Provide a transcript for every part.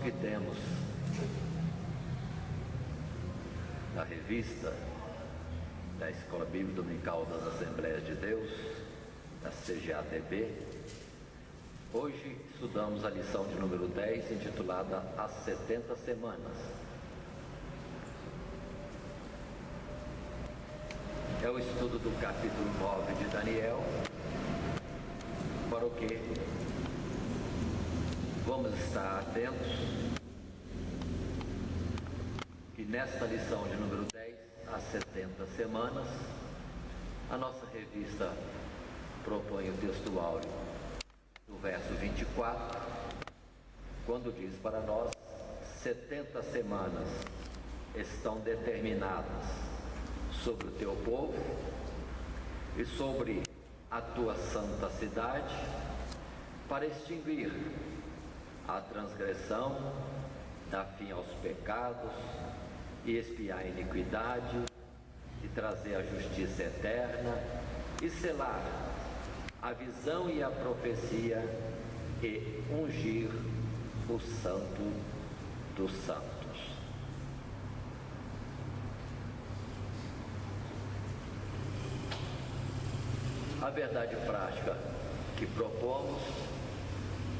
que temos da revista da Escola Bíblica Dominical das Assembleias de Deus, da CGADB, hoje estudamos a lição de número 10, intitulada As 70 Semanas. É o estudo do capítulo 9 de Daniel, para o que vamos estar atentos que nesta lição de número 10, as 70 semanas, a nossa revista propõe o texto áureo do verso 24, quando diz para nós: 70 semanas estão determinadas sobre o teu povo e sobre a tua santa cidade, para extinguir a transgressão, dar fim aos pecados e expiar a iniquidade, e trazer a justiça eterna, e selar a visão e a profecia, e ungir o santo dos santos. A verdade prática que propomos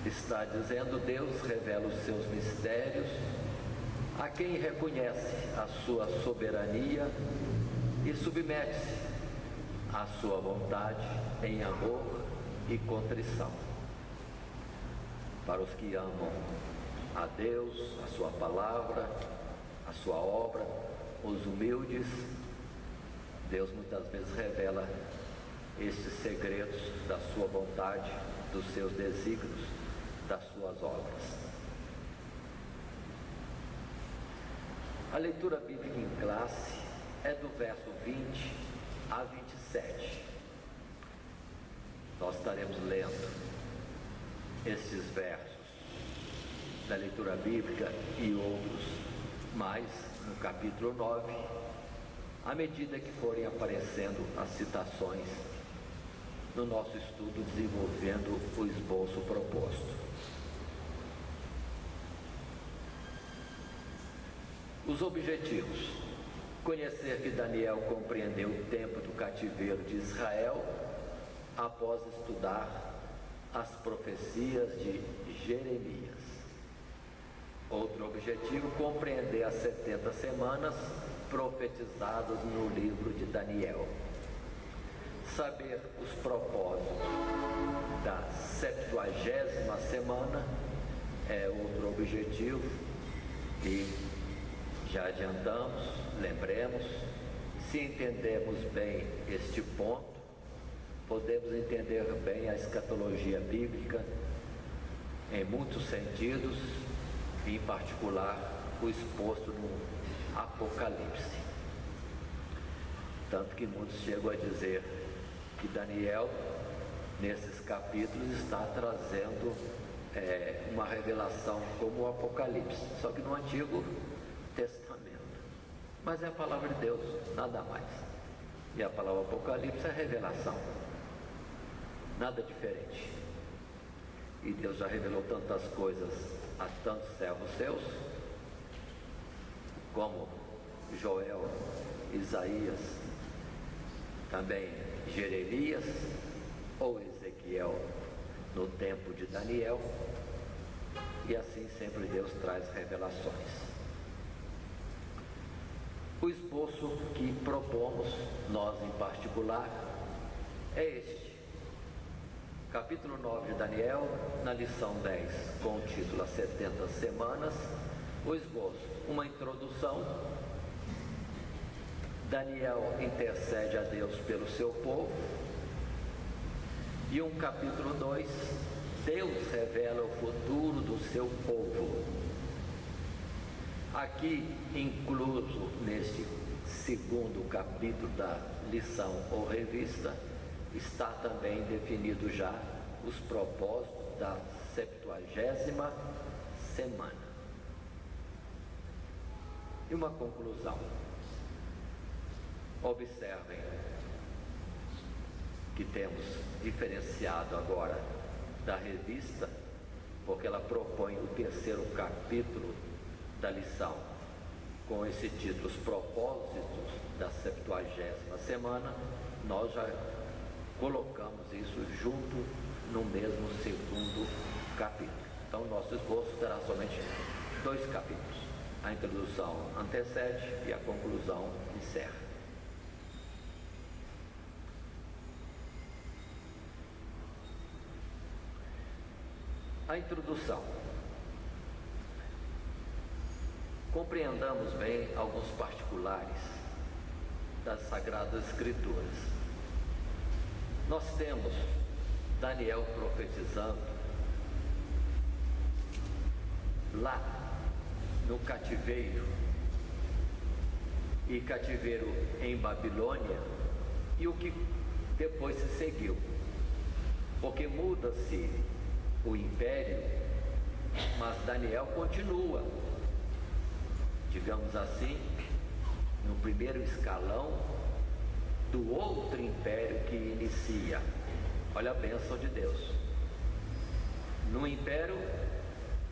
está dizendo: Deus revela os seus mistérios a quem reconhece a sua soberania e submete-se à sua vontade em amor e contrição. Para os que amam a Deus, a sua palavra, a sua obra, os humildes, Deus muitas vezes revela estes segredos da sua vontade, dos seus desígnios, das suas obras. A leitura bíblica em classe é do verso 20 a 27. Nós estaremos lendo estes versos da leitura bíblica e outros mais no capítulo 9, à medida que forem aparecendo as citações no nosso estudo, desenvolvendo o esboço proposto. Os objetivos: conhecer que Daniel compreendeu o tempo do cativeiro de Israel após estudar as profecias de Jeremias. Outro objetivo: compreender as 70 semanas profetizadas no livro de Daniel. Saber os propósitos da 70ª semana é outro objetivo, e já adiantamos, lembremos, se entendemos bem este ponto, podemos entender bem a escatologia bíblica em muitos sentidos, em particular o exposto no Apocalipse. Tanto que muitos chegam a dizer que Daniel, nesses capítulos, está trazendo uma revelação como o Apocalipse, só que no Antigo Testamento. Mas é a palavra de Deus, nada mais. E a palavra Apocalipse é revelação, nada diferente. E Deus já revelou tantas coisas a tantos servos seus, como Joel, Isaías, também Jeremias ou Ezequiel no tempo de Daniel, e assim sempre Deus traz revelações. O esboço que propomos, nós em particular, é este. Capítulo 9 de Daniel, na lição 10, com o título As 70 Semanas, o esboço: uma introdução. Daniel intercede a Deus pelo seu povo. E um capítulo 2, Deus revela o futuro do seu povo. Aqui, incluso neste segundo capítulo da lição ou revista, está também definido já os propósitos da 70ª semana. E uma conclusão: observem que temos diferenciado agora da revista porque ela propõe o terceiro capítulo da lição, com esse título, Os Propósitos da 70ª Semana. Nós já colocamos isso junto no mesmo segundo capítulo. Então, nosso esboço terá somente 2 capítulos. A introdução antecede e a conclusão encerra. A introdução. Compreendamos bem alguns particulares das Sagradas Escrituras. Nós temos Daniel profetizando lá no cativeiro, e cativeiro em Babilônia, e o que depois se seguiu, porque muda-se o império, mas Daniel continua, digamos assim, no primeiro escalão do outro império que inicia. Olha a bênção de Deus. No império,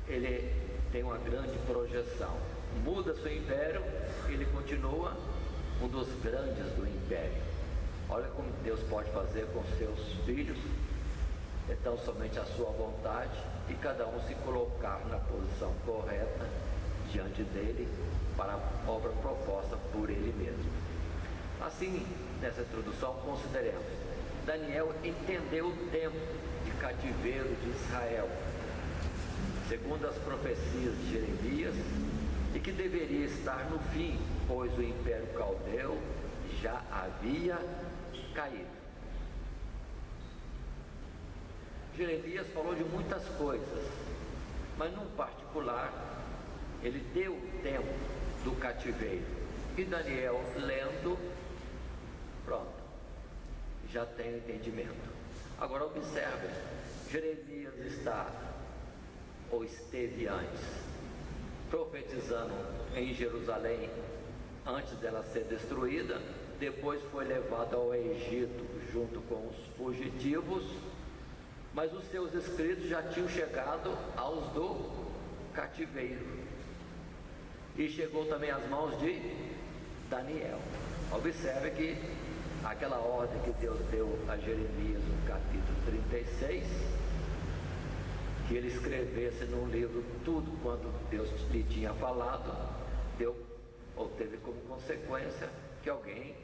ele tem uma grande projeção. Muda seu império, ele continua um dos grandes do império. Olha como Deus pode fazer com seus filhos. Então, somente a sua vontade e cada um se colocar na posição correta diante dele para a obra proposta por ele mesmo. Assim, nessa introdução, consideremos: Daniel entendeu o tempo de cativeiro de Israel, segundo as profecias de Jeremias, e que deveria estar no fim, pois o Império Caldeu já havia caído. Jeremias falou de muitas coisas, mas num particular, ele deu o tempo do cativeiro. E Daniel, lendo, pronto, já tem o entendimento. Agora observe, Jeremias está, ou esteve antes, profetizando em Jerusalém antes dela ser destruída, depois foi levado ao Egito junto com os fugitivos, mas os seus escritos já tinham chegado aos do cativeiro, e chegou também às mãos de Daniel. Observe que aquela ordem que Deus deu a Jeremias no capítulo 36, que ele escrevesse num livro tudo quanto Deus lhe tinha falado, deu, ou teve como consequência, que alguém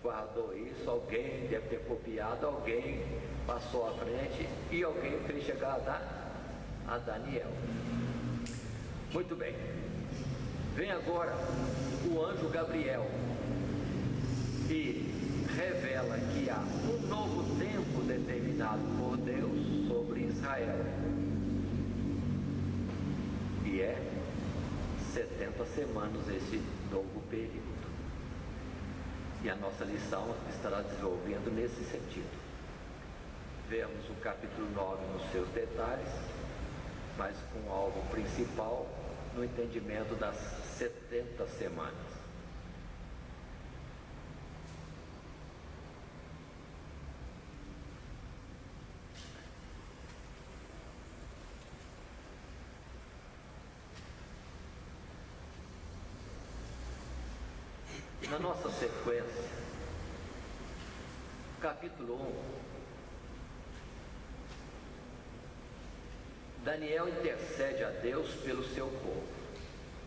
guardou isso, alguém deve ter copiado, alguém passou à frente e alguém fez chegar a Daniel. Muito bem, vem agora o anjo Gabriel e revela que há um novo tempo determinado por Deus sobre Israel, e é 70 semanas esse novo período. E a nossa lição estará desenvolvendo nesse sentido. Vemos o capítulo 9 nos seus detalhes, mas com o alvo principal no entendimento das 70 semanas. Na nossa sequência, capítulo 1, Daniel intercede a Deus pelo seu povo.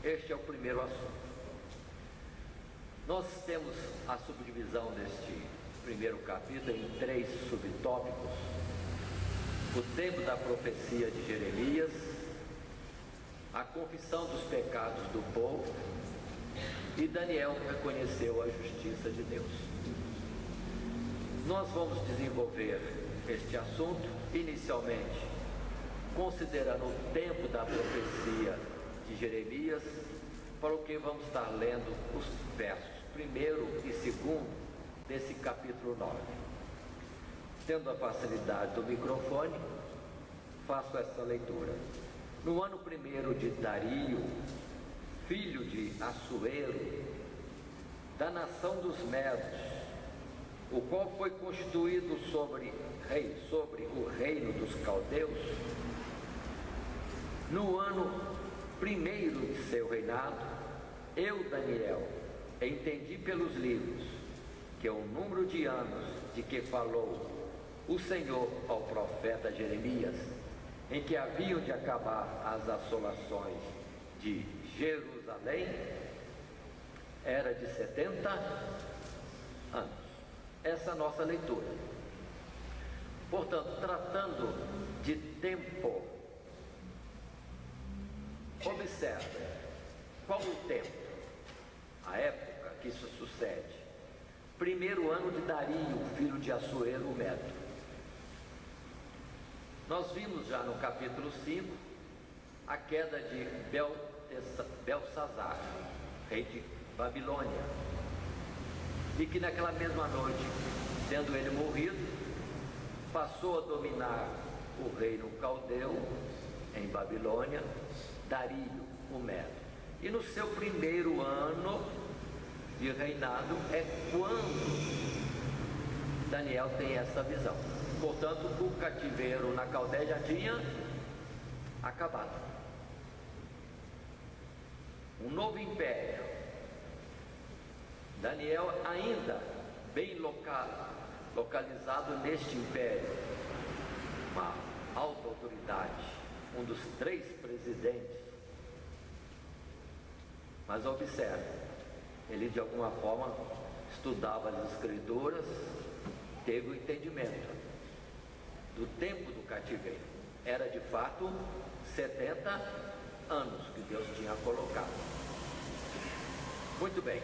Este é o primeiro assunto. Nós temos a subdivisão deste primeiro capítulo em 3 subtópicos: o tempo da profecia de Jeremias, a confissão dos pecados do povo, e Daniel reconheceu a justiça de Deus. Nós vamos desenvolver este assunto inicialmente considerando o tempo da profecia de Jeremias, para o que vamos estar lendo os versos 1º e 2º desse capítulo 9. Tendo a facilidade do microfone, faço essa leitura. No ano 1º de Dario, filho de Assuero, da nação dos Medos, o qual foi constituído sobre o reino dos caldeus, No ano primeiro de seu reinado, eu, Daniel, entendi pelos livros que o número de anos de que falou o Senhor ao profeta Jeremias, em que haviam de acabar as assolações de Jerusalém, era de 70 anos. Essa é a nossa leitura. Portanto, tratando de tempo, observe qual o tempo, a época que isso sucede. Primeiro ano de Dario, filho de Assuero, o Medo. Nós vimos já no capítulo 5 a queda de Belsazar, rei de Babilônia, e que naquela mesma noite, tendo ele morrido, passou a dominar o reino caldeu em Babilônia, Dario, o Medo. E no seu primeiro ano de reinado é quando Daniel tem essa visão. Portanto, o cativeiro na Caldeia já tinha acabado. Um novo império. Daniel ainda bem localizado neste império, uma alta autoridade, um dos 3 presidentes. Mas observe, ele de alguma forma estudava as escrituras, teve o entendimento do tempo do cativeiro. Era de fato 70 anos que Deus tinha colocado. Muito bem.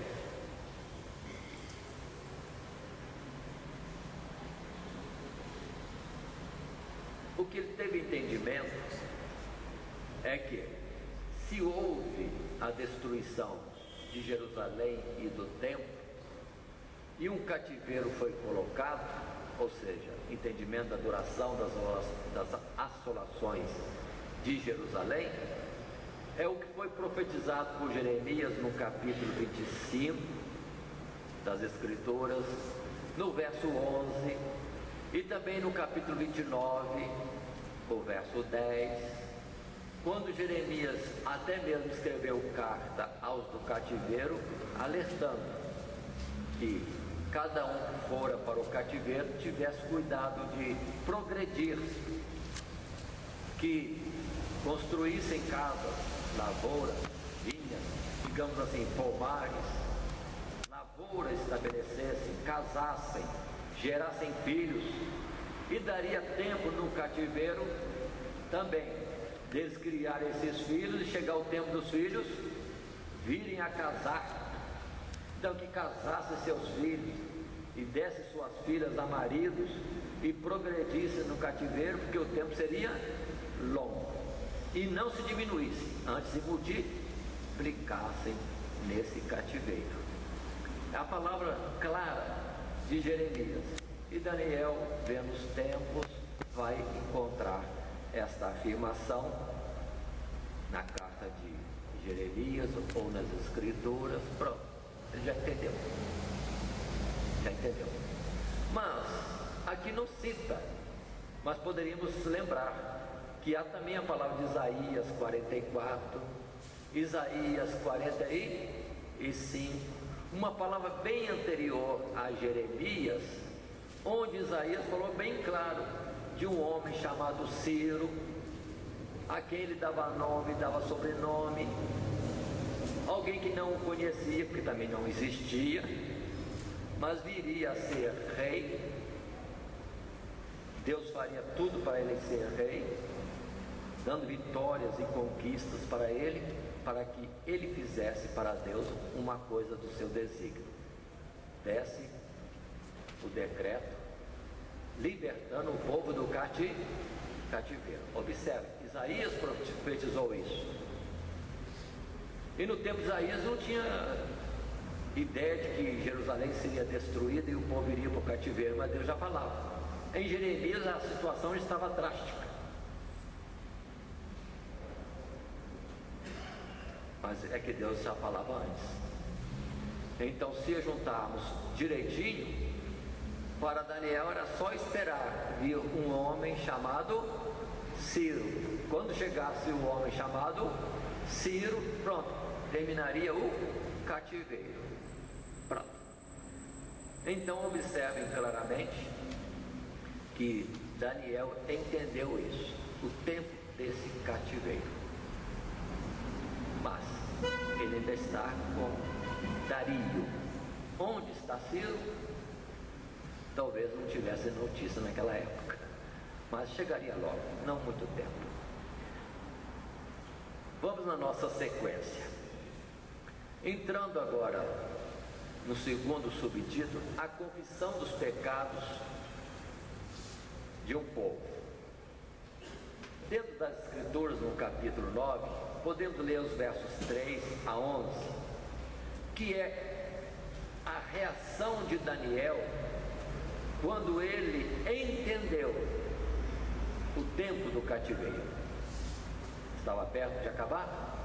O que ele teve entendimento é que se houve a destruição de Jerusalém e do templo e um cativeiro foi colocado, ou seja, entendimento da duração das assolações de Jerusalém, é o que foi profetizado por Jeremias no capítulo 25 das Escrituras, no verso 11, e também no capítulo 29, o verso 10, quando Jeremias até mesmo escreveu carta aos do cativeiro, alertando que cada um que fora para o cativeiro tivesse cuidado de progredir, que construíssem casas, lavouras, vinhas, digamos assim, pomares, lavouras estabelecessem, casassem, gerassem filhos, e daria tempo no cativeiro também deles criarem esses filhos e chegar o tempo dos filhos virem a casar. Então que casassem seus filhos e dessem suas filhas a maridos e progredissem no cativeiro, porque o tempo seria longo e não se diminuísse, antes se multiplicassem nesse cativeiro. É a palavra clara de Jeremias. E Daniel, vendo os tempos, vai encontrar esta afirmação na carta de Jeremias ou nas Escrituras. Pronto, ele já entendeu. Já entendeu. Mas aqui não cita, mas poderíamos lembrar que há também a palavra de Isaías 44, Isaías 45, uma palavra bem anterior a Jeremias, onde Isaías falou bem claro de um homem chamado Ciro, a quem ele dava nome, dava sobrenome, alguém que não o conhecia, porque também não existia, mas viria a ser rei. Deus faria tudo para ele ser rei, dando vitórias e conquistas para ele, para que ele fizesse para Deus uma coisa do seu desígnio. Desse o decreto libertando o povo do cativeiro. Observe, Isaías profetizou isso. E no tempo de Isaías não tinha ideia de que Jerusalém seria destruída e o povo iria para o cativeiro, mas Deus já falava. Em Jeremias a situação estava drástica, mas é que Deus já falava antes. Então, se juntarmos direitinho, para Daniel era só esperar vir um homem chamado Ciro, quando chegasse o homem chamado Ciro, pronto, terminaria o cativeiro. Pronto. Então observem claramente que Daniel entendeu isso, o tempo desse cativeiro. Mas ele ainda está com Dario. Onde está Ciro? Talvez não tivesse notícia naquela época, mas chegaria logo, não muito tempo. Vamos na nossa sequência. Entrando agora no segundo subtítulo, a confissão dos pecados de um povo. Dentro das Escrituras, no capítulo 9, podemos ler os versos 3 a 11, que é a reação de Daniel quando ele entendeu o tempo do cativeiro. Estava perto de acabar?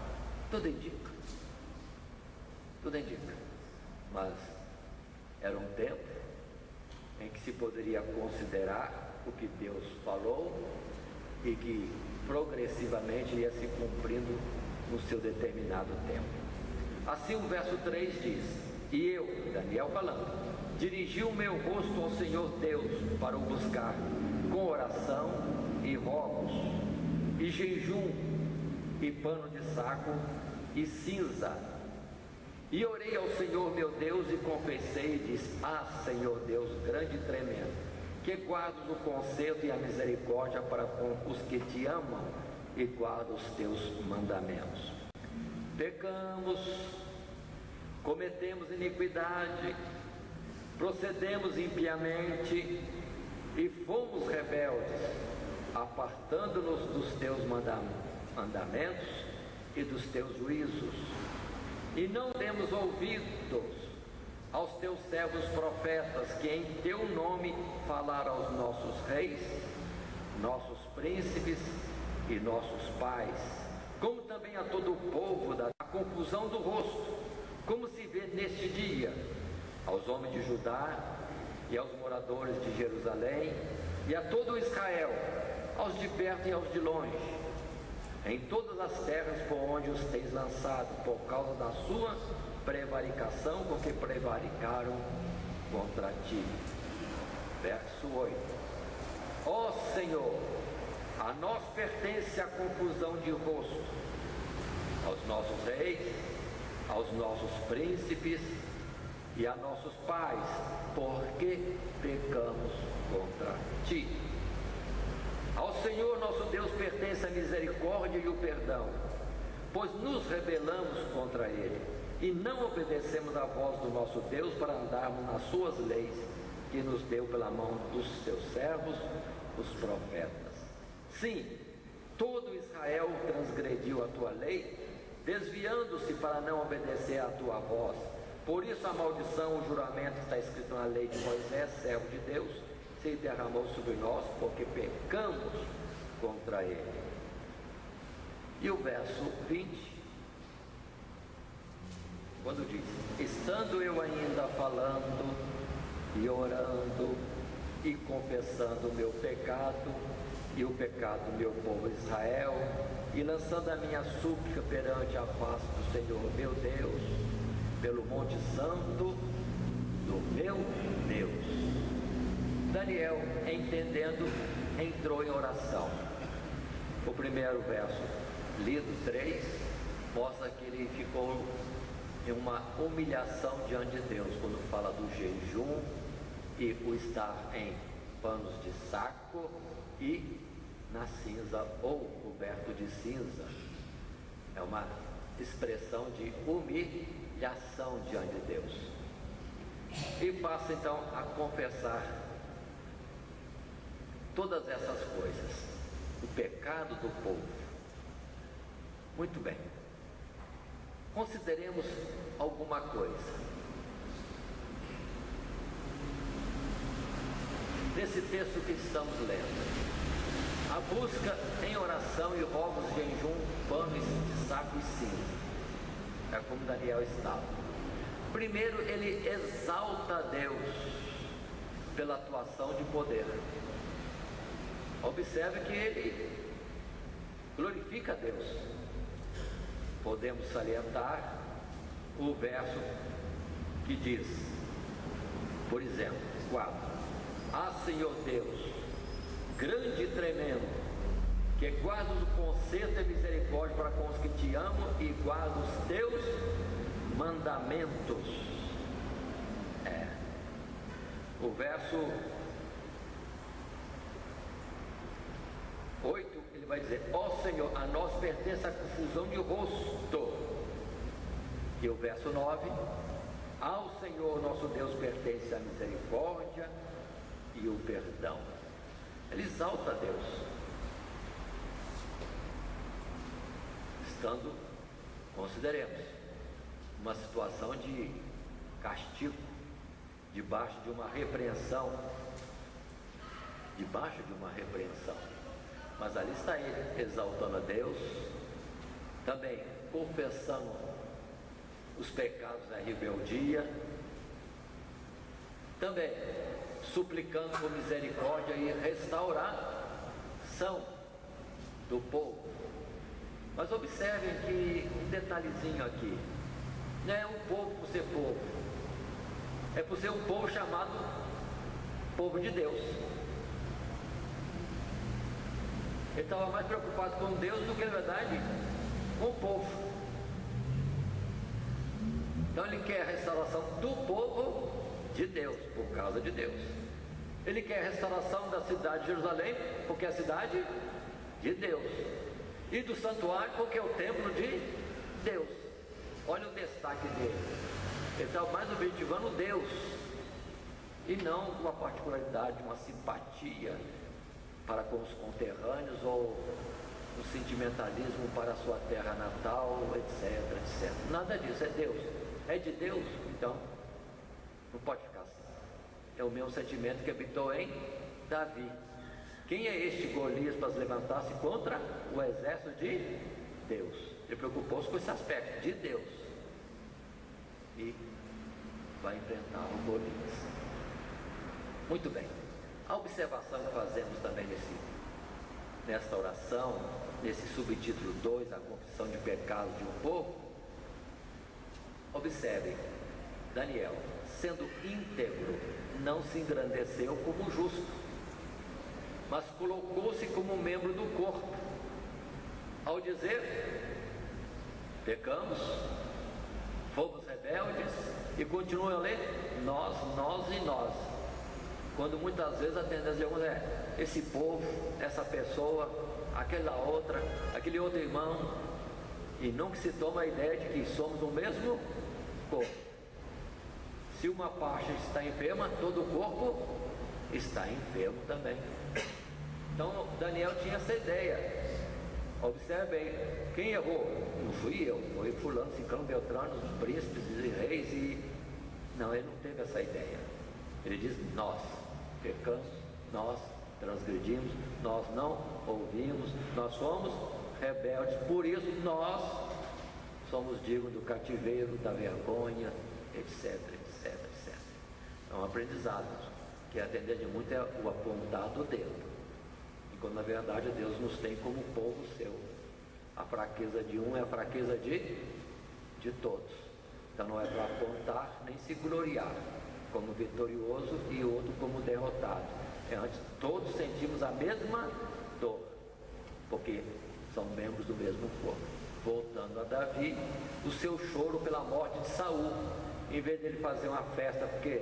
Tudo indica. Tudo indica. Mas era um tempo em que se poderia considerar o que Deus falou e que progressivamente ia se cumprindo no seu determinado tempo. Assim o verso 3 diz: e eu, Daniel falando, dirigi o meu rosto ao Senhor Deus para o buscar com oração e rogos e jejum e pano de saco e cinza, e orei ao Senhor meu Deus e confessei e disse: ah, Senhor Deus grande e tremendo, que guardas o conserto e a misericórdia para com os que te amam e guardam os teus mandamentos. Pecamos, cometemos iniquidade, procedemos impiamente e fomos rebeldes, apartando-nos dos teus mandamentos e dos teus juízos, e não demos ouvidos aos teus servos profetas, que em teu nome falaram aos nossos reis, nossos príncipes e nossos pais, como também a todo o povo da confusão do rosto, como se vê neste dia, aos homens de Judá e aos moradores de Jerusalém e a todo Israel, aos de perto e aos de longe, em todas as terras por onde os tens lançado, por causa da sua prevaricação, com que prevaricaram contra ti. Verso 8: ó Senhor, a nós pertence a confusão de rosto, aos nossos reis, aos nossos príncipes e a nossos pais, porque pecamos contra ti. Ao Senhor nosso Deus pertence a misericórdia e o perdão, pois nos rebelamos contra Ele e não obedecemos à voz do nosso Deus para andarmos nas suas leis, que nos deu pela mão dos seus servos, os profetas. Sim, todo Israel transgrediu a tua lei, desviando-se para não obedecer à tua voz. Por isso a maldição, o juramento que está escrito na lei de Moisés, servo de Deus, se derramou sobre nós, porque pecamos contra Ele. E o verso 20, quando diz: estando eu ainda falando e orando e confessando o meu pecado e o pecado do meu povo Israel, e lançando a minha súplica perante a face do Senhor meu Deus, pelo monte santo do meu Deus. Daniel, entendendo, entrou em oração. O primeiro verso, lido 3, mostra que ele ficou em uma humilhação diante de Deus, quando fala do jejum e o estar em panos de saco e na cinza ou coberto de cinza. É uma expressão de humilhação diante de Deus. E passa então a confessar todas essas coisas, o pecado do povo. Muito bem, consideremos alguma coisa. Nesse texto que estamos lendo, a busca em oração e rogos, jejum, panos de saco e cinza, é como Daniel estava. Primeiro, ele exalta a Deus pela atuação de poder. Observe que ele glorifica a Deus. Podemos salientar o verso que diz, por exemplo, 4: Ah, Senhor Deus, grande e tremendo, que guarda o conserto e misericórdia para com os que te amam e guarda os teus mandamentos. O verso 8, ele vai dizer: Ó Senhor, a nós pertence a confusão de rosto. E o verso 9: Ao Senhor nosso Deus pertence a misericórdia e o perdão. Ele exalta a Deus, estando, consideremos, uma situação de castigo, debaixo de uma repreensão, mas ali está ele, exaltando a Deus, também confessando os pecados da rebeldia, também suplicando por misericórdia e restauração do povo. Mas observem que um detalhezinho aqui, não é um povo por ser povo, é por ser um povo chamado povo de Deus. Ele estava mais preocupado com Deus do que, na verdade, com o povo. Então ele quer a restauração do povo de Deus, por causa de Deus. Ele quer a restauração da cidade de Jerusalém, porque é a cidade de Deus, e do santuário, porque é o templo de Deus. Olha o destaque dele. Ele está mais objetivando Deus, e não uma particularidade, uma simpatia para com os conterrâneos, ou um sentimentalismo para a sua terra natal, etc, etc. Nada disso, é Deus. É de Deus, então não pode ficar assim. É o mesmo sentimento que habitou em Davi. Quem é este Golias para se levantar-se contra o exército de Deus? Ele preocupou-se com esse aspecto de Deus e vai enfrentar o Golias. Muito bem. A observação que fazemos também nesta oração, nesse subtítulo 2, a confissão de pecados de um povo, observem, Daniel, sendo íntegro, não se engrandeceu como justo, mas colocou-se como membro do corpo, ao dizer: pecamos, fomos rebeldes, e continua a ler: nós e nós. Quando muitas vezes a tendência de alguns é esse povo, essa pessoa, aquela outra, aquele outro irmão, e nunca se toma a ideia de que somos o mesmo corpo. Se uma parte está enferma, todo o corpo está enfermo também. Então Daniel tinha essa ideia. Observem, quem errou? Não fui eu, foi fulano, ciclano, beltrano, os príncipes e reis, e não, ele não teve essa ideia. Ele diz: nós pecamos, nós transgredimos, nós não ouvimos, nós somos rebeldes, por isso nós somos dignos do cativeiro, da vergonha, etc, etc, etc. É um aprendizado que a tendência de muito é o apontar do dedo, enquanto na verdade Deus nos tem como povo seu. A fraqueza de um é a fraqueza de todos. Então não é para apontar nem se gloriar como vitorioso e outro como derrotado. É antes, todos sentimos a mesma dor, porque são membros do mesmo corpo. Voltando a Davi, o seu choro pela morte de Saul, em vez dele fazer uma festa porque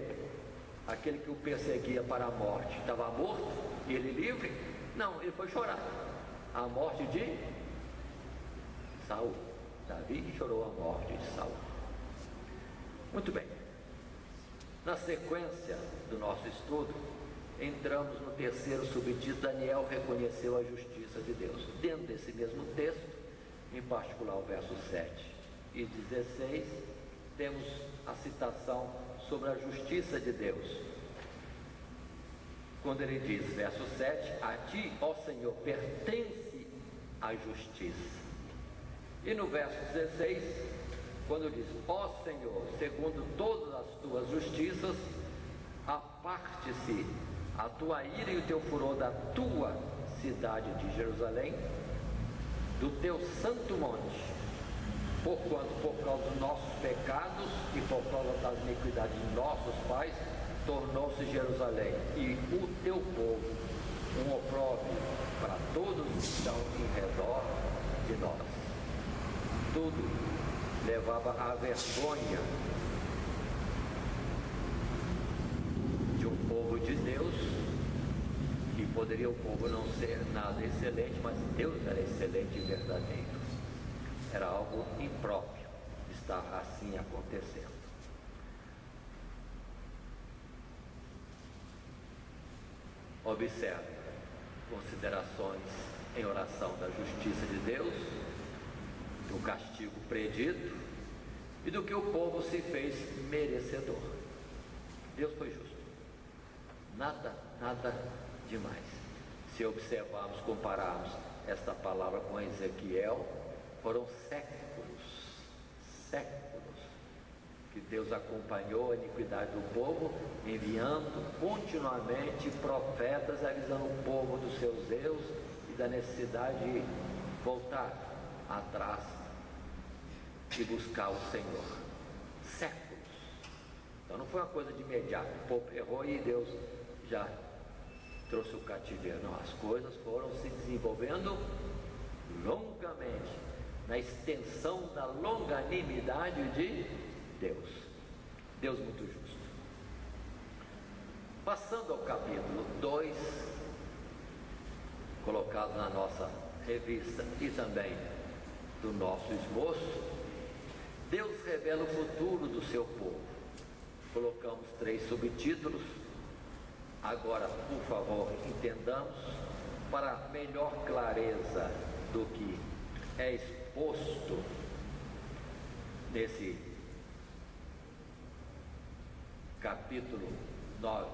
aquele que o perseguia para a morte estava morto e ele livre, não, ele foi chorar a morte de Saul. Davi chorou a morte de Saul. Muito bem. Na sequência do nosso estudo, entramos no terceiro subtítulo: Daniel reconheceu a justiça de Deus. Dentro desse mesmo texto, em particular o verso 7 e 16, temos a citação sobre a justiça de Deus, quando ele diz, verso 7: a ti, ó Senhor, pertence a justiça. E no verso 16, quando diz: ó Senhor, segundo todas as tuas justiças, aparte-se a tua ira e o teu furor da tua cidade de Jerusalém, do teu santo monte, porquanto por causa dos nossos pecados e por causa das iniquidades de nossos pais, tornou-se Jerusalém e o teu povo um opróbrio para todos que estão em redor de nós. Tudo levava à vergonha de um povo de Deus, que poderia o povo não ser nada excelente, mas Deus era excelente e verdadeiro. Era algo impróprio estar assim acontecendo. Observe considerações em oração da justiça de Deus, do castigo predito e do que o povo se fez merecedor. Deus foi justo. Nada demais. Se observarmos, compararmos esta palavra com Ezequiel, foram séculos que Deus acompanhou a iniquidade do povo, enviando continuamente profetas, avisando o povo dos seus erros e da necessidade de voltar atrás e buscar o Senhor. Séculos. Então não foi uma coisa de imediato, o povo errou e Deus já trouxe o cativeiro. Não, as coisas foram se desenvolvendo longamente, na extensão da longanimidade de Deus. Deus muito justo. Passando ao capítulo 2, colocado na nossa revista e também do nosso esboço, Deus revela o futuro do seu povo. Colocamos 3 subtítulos. Agora, por favor, entendamos, para melhor clareza do que é exposto nesse capítulo 9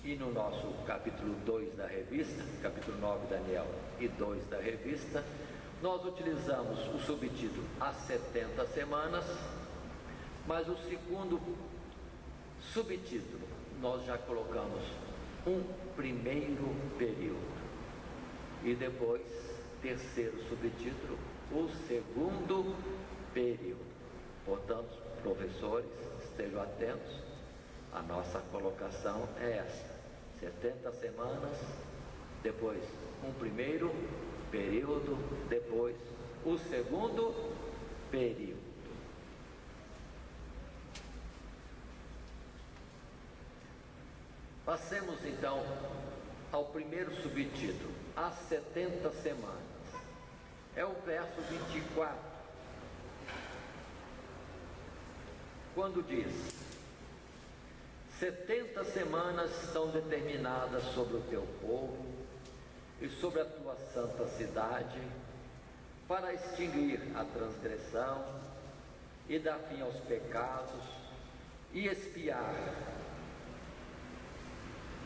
e no nosso capítulo 2 da revista, capítulo 9 Daniel e 2 da revista, nós utilizamos o subtítulo As 70 Semanas, mas o segundo subtítulo nós já colocamos um primeiro período e depois terceiro subtítulo, o segundo período. Portanto, professores, estejam atentos, a nossa colocação é essa: 70 semanas, depois um primeiro período, depois o segundo período. Passemos então ao primeiro subtítulo, as 70 semanas. É o verso 24, quando diz: 70 semanas estão determinadas sobre o teu povo e sobre a tua santa cidade, para extinguir a transgressão e dar fim aos pecados e expiar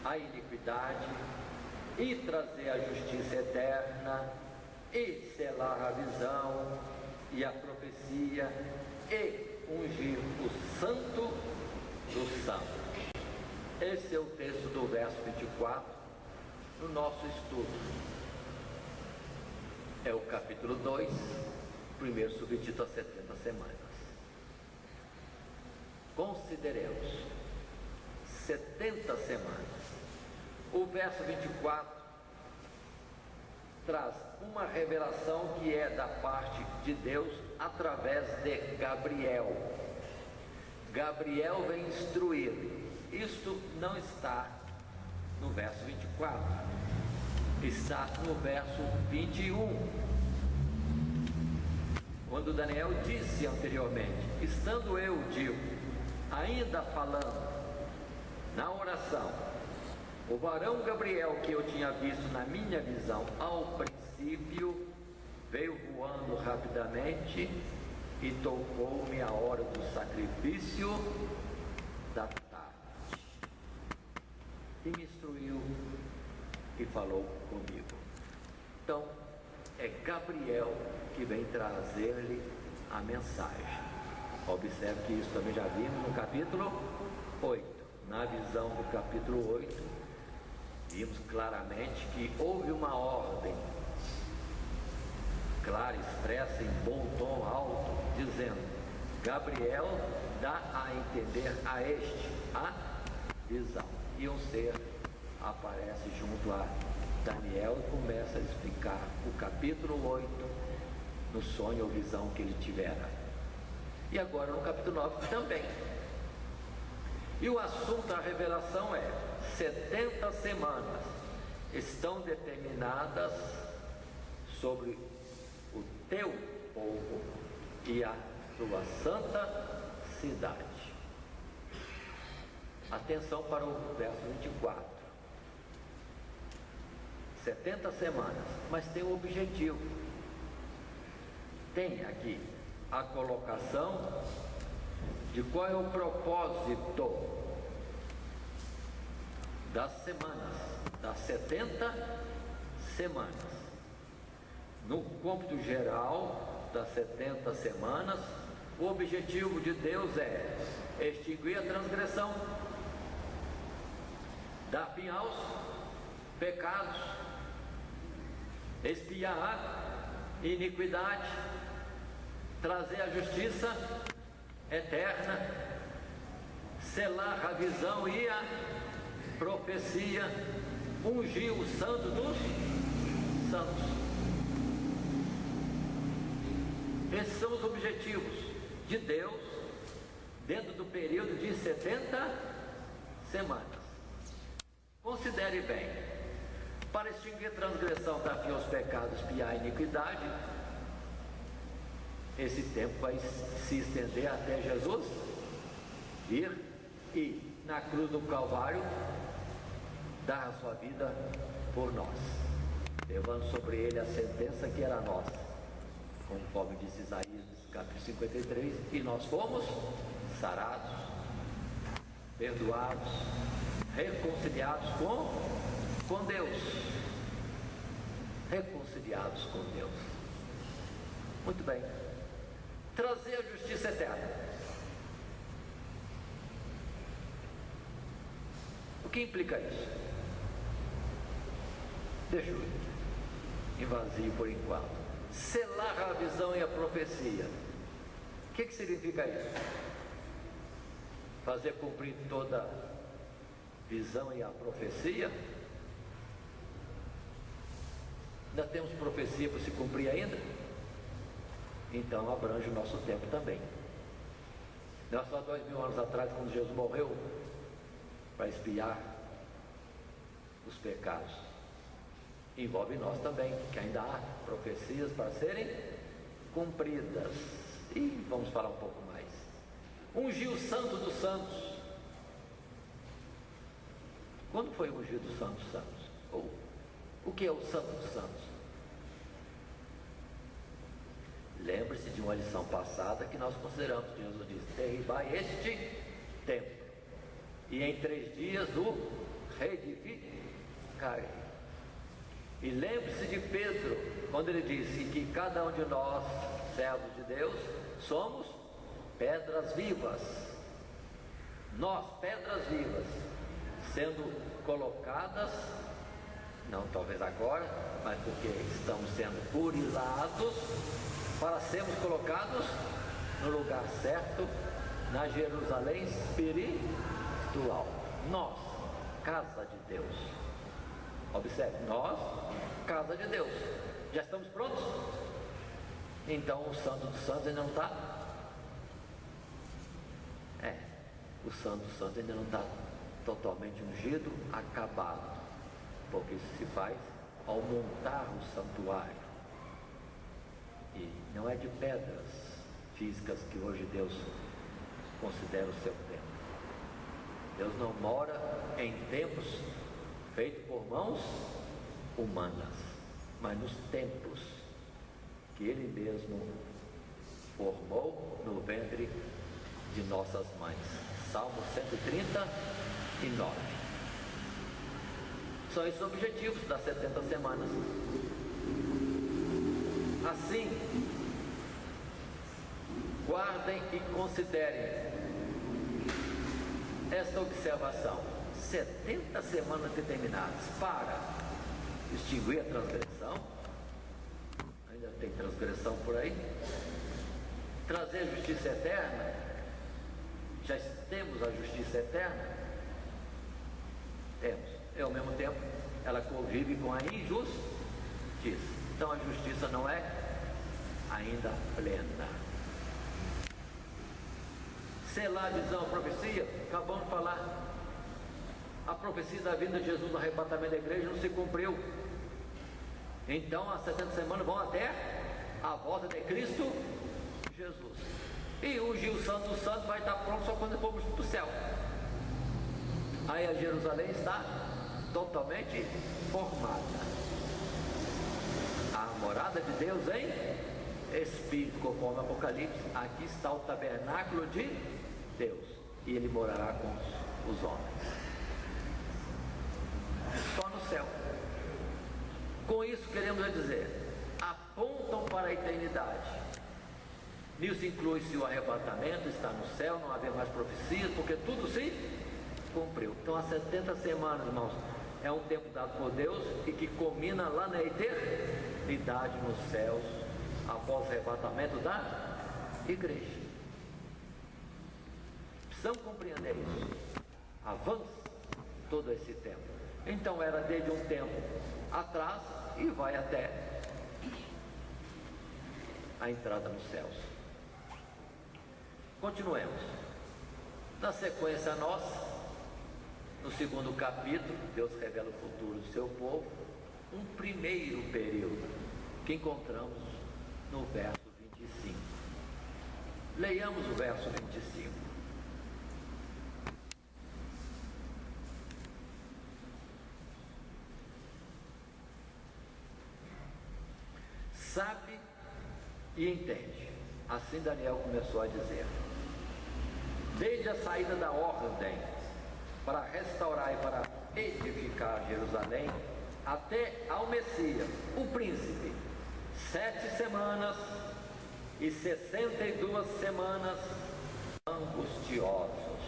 a iniquidade e trazer a justiça eterna e selar a visão e a profecia e ungir o santo dos santos. Esse é o texto do verso 24 no nosso estudo. É o capítulo 2, primeiro subtítulo, as 70 semanas. Consideremos 70 semanas. O verso 24 traz uma revelação que é da parte de Deus através de Gabriel. Gabriel vem instruir. Isto não está no verso 24, está no verso 21, quando Daniel disse anteriormente: estando eu, digo, ainda falando na oração, o varão Gabriel, que eu tinha visto na minha visão ao princípio, veio voando rapidamente e tocou-me a hora do sacrifício da tarde, e me instruiu e falou comigo. Então, é Gabriel que vem trazer-lhe a mensagem. Observe que isso também já vimos no capítulo 8. Na visão do capítulo 8, vimos claramente que houve uma ordem clara, expressa, em bom tom alto, dizendo: Gabriel dá a entender a este a visão. E um ser aparece junto a Daniel e começa a explicar o capítulo 8 no sonho ou visão que ele tivera. E agora no capítulo 9 também. E o assunto da revelação é: 70 semanas estão determinadas sobre o teu povo e a tua santa cidade. Atenção para o verso 24. 70 semanas, mas tem um objetivo. Tem aqui a colocação de qual é o propósito das semanas, das 70 semanas. No cômputo geral das 70 semanas, o objetivo de Deus é extinguir a transgressão, dar fim aos pecados, expiar a iniquidade, trazer a justiça eterna, selar a visão e a profecia, ungir o santo dos santos. Esses são os objetivos de Deus dentro do período de 70 semanas. Considere bem: para extinguir a transgressão, dar fim aos pecados, expiar a iniquidade, esse tempo vai se estender até Jesus vir e na cruz do Calvário dar a sua vida por nós, levando sobre ele a sentença que era nossa, conforme disse Isaías capítulo 53, e nós fomos sarados, perdoados, reconciliados com Deus, reconciliados com Deus. Muito bem. Trazer a justiça eterna. O que implica isso? Deixa eu ir vazio por enquanto. Selar a visão e a profecia. O que significa isso? Fazer cumprir toda a visão e a profecia? Ainda temos profecia para se cumprir ainda? Então abrange o nosso tempo também. Nós só 2000 anos atrás, quando Jesus morreu para expiar os pecados, envolve nós também, que ainda há profecias para serem cumpridas. E vamos falar um pouco mais. Ungir o santo dos santos. Quando foi ungido o santo dos santos? Ou o que é o santo dos santos? Lembre-se de uma lição passada que nós consideramos. Jesus disse: derribai este templo, e em 3 dias o reedificarei. E lembre-se de Pedro, quando ele disse que cada um de nós, servos de Deus, somos pedras vivas. Nós, pedras vivas, sendo colocadas, não talvez agora, mas porque estamos sendo purizados, para sermos colocados no lugar certo, na Jerusalém espiritual. Nós, casa de Deus. Observe, nós, casa de Deus. Já estamos prontos? Então o Santo dos Santos ainda não está? O Santo dos Santos ainda não está totalmente ungido, acabado, porque isso se faz ao montar o santuário. E não é de pedras físicas que hoje Deus considera o seu templo. Deus não mora em templos feitos por mãos humanas, mas nos templos que Ele mesmo formou no ventre de nossas mães. Salmo 139. São esses objetivos das 70 semanas. Assim, guardem e considerem esta observação: 70 semanas determinadas para extinguir a transgressão, ainda tem transgressão por aí. Trazer justiça eterna, já temos a justiça eterna? Temos. E ao mesmo tempo, ela convive com a injustiça. Então a justiça não é ainda plena. Selar a visão, a profecia, acabamos de falar. A profecia da vinda de Jesus no arrebatamento da igreja não se cumpriu. Então as 70 semanas vão até a volta de Cristo Jesus. E o Gil Santo dos Santos vai estar pronto só quando formos para o céu. Aí a Jerusalém está totalmente formada. A morada de Deus em Espírito, conforme Apocalipse. Aqui está o tabernáculo de Deus, e Ele morará com os homens. Só no céu. Com isso queremos dizer, apontam para a eternidade. Nisso inclui-se o arrebatamento, está no céu, não haver mais profecias, porque tudo se cumpriu. Então as 70 semanas, irmãos, é um tempo dado por Deus e que culmina lá na eternidade nos céus, após o arrebatamento da igreja. Precisamos compreender isso. Avança todo esse tempo. Então era desde um tempo atrás e vai até a entrada nos céus. Continuemos. Na sequência nossa, no segundo capítulo, Deus revela o futuro do seu povo, um primeiro período que encontramos no verso 25. Leiamos o verso 25. Sabe e entende. Assim Daniel começou a dizer: desde a saída da ordem para restaurar e para edificar Jerusalém, até ao Messias, o príncipe, 7 semanas e 62 semanas angustiosos.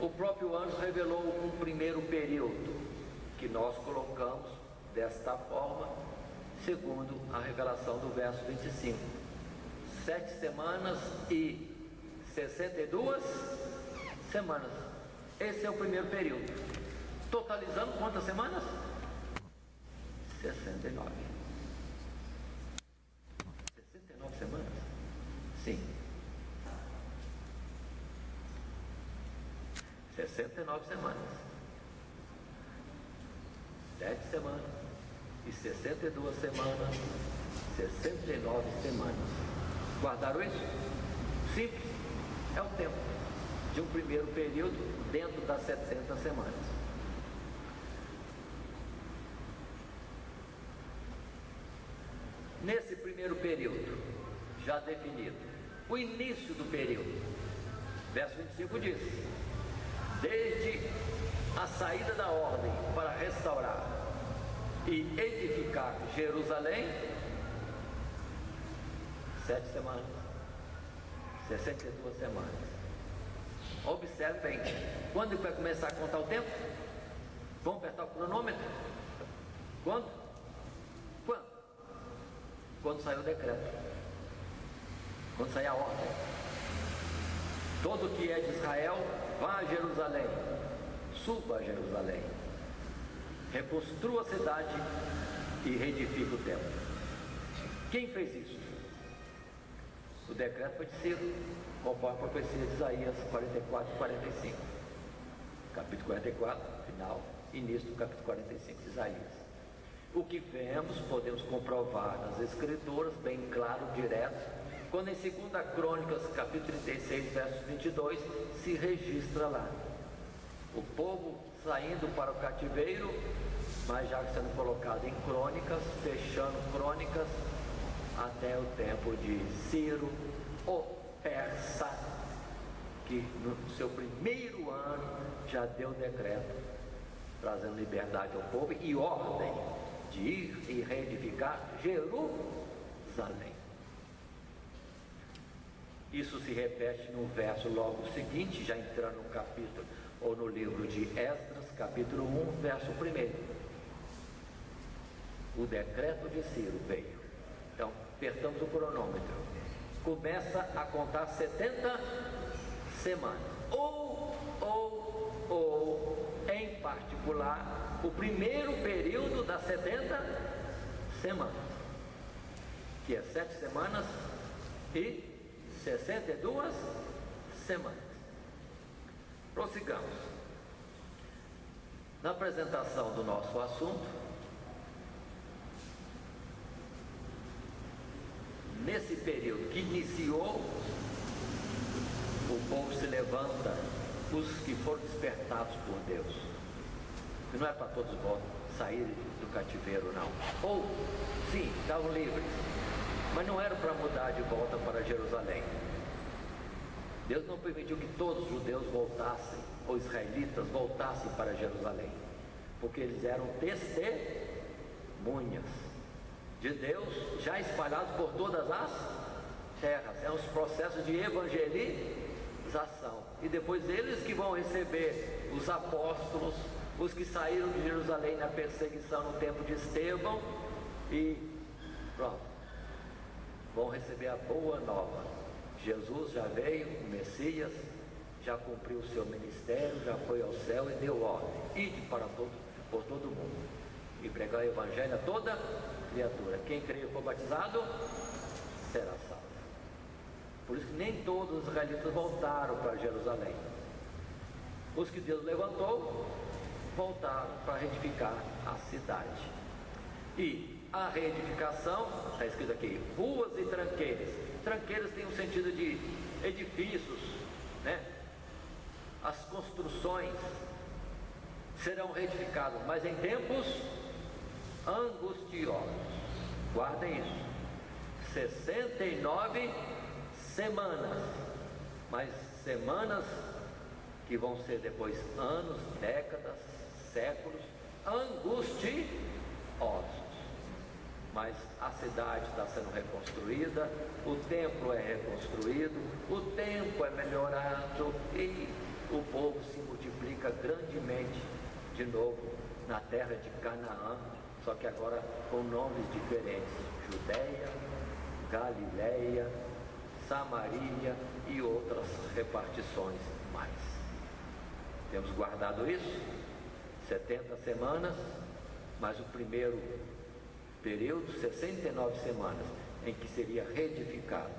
O próprio anjo revelou um primeiro período, que nós colocamos desta forma, segundo a revelação do verso 25. 7 semanas e 62 semanas. Esse é o primeiro período. Totalizando quantas semanas? 69. 69 semanas? Sim. 69 semanas. 7 semanas e 62 semanas, 69 semanas. Guardaram isso? Simples. É o tempo de um primeiro período dentro das 700 semanas. Nesse primeiro período, já definido, o início do período, verso 25 diz: desde a saída da ordem para restaurar e edificar Jerusalém, 7 semanas, 62 semanas. Observe bem, quando vai começar a contar o tempo? Vamos apertar o cronômetro? Quando? Quando? Quando sair o decreto, quando sair a ordem. Todo que é de Israel, vá a Jerusalém, suba a Jerusalém, reconstrua a cidade e reedifica o templo. Quem fez isso? O decreto foi de Ciro, conforme a profecia de Isaías 44 e 45. Capítulo 44, final, início do capítulo 45 de Isaías. O que vemos, podemos comprovar nas escrituras, bem claro, direto, quando em 2 Crônicas, capítulo 36, verso 22, se registra lá o povo saindo para o cativeiro, mas já sendo colocado em crônicas, fechando crônicas até o tempo de Ciro, o persa, que no seu primeiro ano já deu decreto trazendo liberdade ao povo e ordem de ir e reedificar Jerusalém. Isso se repete no verso logo seguinte, já entrando no capítulo ou no livro de Esdras, capítulo 1, verso 1. o decreto de Ciro veio. Então, apertamos o cronômetro. Começa a contar 70 semanas. Ou, em particular, o primeiro período das 70 semanas, que é 7 semanas e 62 semanas. Prossigamos. Na apresentação do nosso assunto, nesse período que iniciou, o povo se levanta, os que foram despertados por Deus. E não é para todos saírem do cativeiro, não. Ou, sim, estavam livres, mas não era para mudar de volta para Jerusalém. Deus não permitiu que todos os judeus voltassem, ou israelitas voltassem para Jerusalém, porque eles eram testemunhas de Deus, já espalhados por todas as terras. É os processos de evangelização. E depois eles que vão receber os apóstolos, os que saíram de Jerusalém na perseguição no tempo de Estevão, e pronto, vão receber a boa nova. Jesus já veio, o Messias, já cumpriu o seu ministério, já foi ao céu e deu ordem: ide por todo mundo e pregar o evangelho a toda criatura. Quem crê e for batizado será salvo. Por isso que nem todos os israelitas voltaram para Jerusalém. Os que Deus levantou voltaram para reedificar a cidade. E a reedificação, está escrito aqui, ruas e tranqueiras. Tranqueiras tem um sentido de edifícios, né? As construções serão reedificadas, mas em tempos angustiosos. Guardem isso. 69 semanas, mas semanas que vão ser depois anos, décadas, séculos angustiosos. Mas a cidade está sendo reconstruída, o templo é reconstruído, o tempo é melhorado e o povo se multiplica grandemente de novo na terra de Canaã, só que agora com nomes diferentes: Judeia, Galileia, Samaria e outras repartições mais. Temos guardado isso, 70 semanas, mas o primeiro período, 69 semanas, em que seria reedificado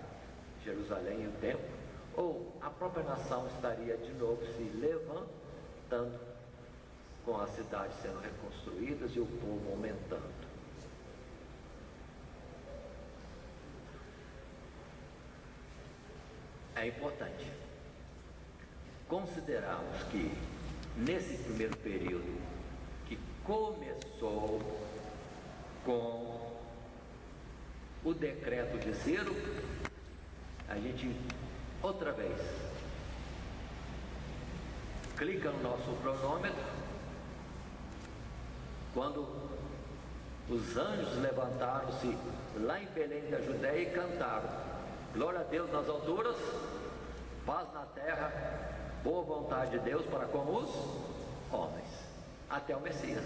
Jerusalém e o templo, ou a própria nação estaria de novo se levantando, com as cidades sendo reconstruídas e o povo aumentando. É importante considerarmos que nesse primeiro período, que começou com o decreto de Ciro, a gente outra vez clica no nosso cronômetro, quando os anjos levantaram-se lá em Belém da Judéia e cantaram: glória a Deus nas alturas, paz na terra, boa vontade de Deus para com os homens, até o Messias.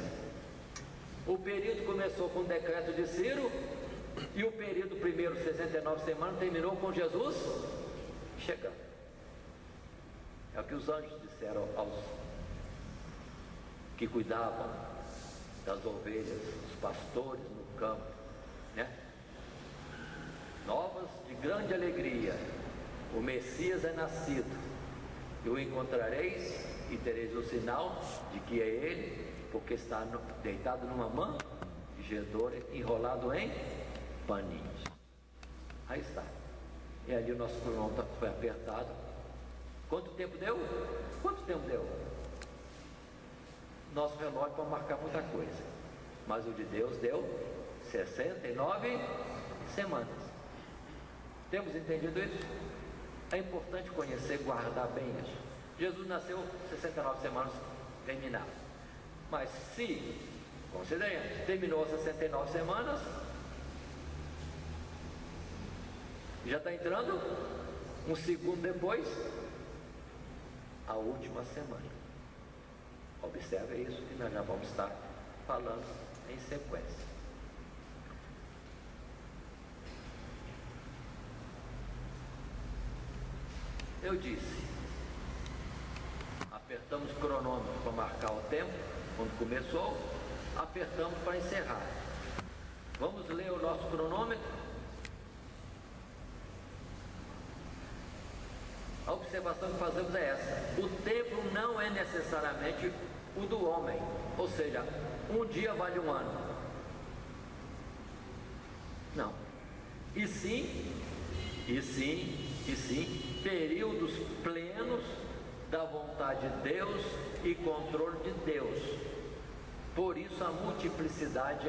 O período começou com o decreto de Ciro, e o período primeiro, 69 semanas, terminou com Jesus chegando. É o que os anjos disseram aos que cuidavam das ovelhas, os pastores no campo, né? Novas de grande alegria, o Messias é nascido, e o encontrareis e tereis o sinal de que é ele, porque está deitado numa manjedoura, enrolado em paninhos. Aí está. E ali o nosso cronômetro foi apertado. Quanto tempo deu? Quanto tempo deu? Nosso relógio pode marcar muita coisa, mas o de Deus deu 69 semanas. Temos entendido isso? É importante conhecer, guardar bem isso. Jesus nasceu 69 semanas terminadas. Mas se, consideremos, terminou 69 semanas, já está entrando um segundo depois, a última semana. Observe isso que nós já vamos estar falando em sequência. eu disse, apertamos o cronômetro para marcar o tempo, quando começou, apertamos para encerrar. Vamos ler o nosso cronômetro? A observação que fazemos é essa: o tempo não é necessariamente o do homem, ou seja, um dia vale um ano. Não. E sim, períodos plenos da vontade de Deus e controle de Deus. Por isso a multiplicidade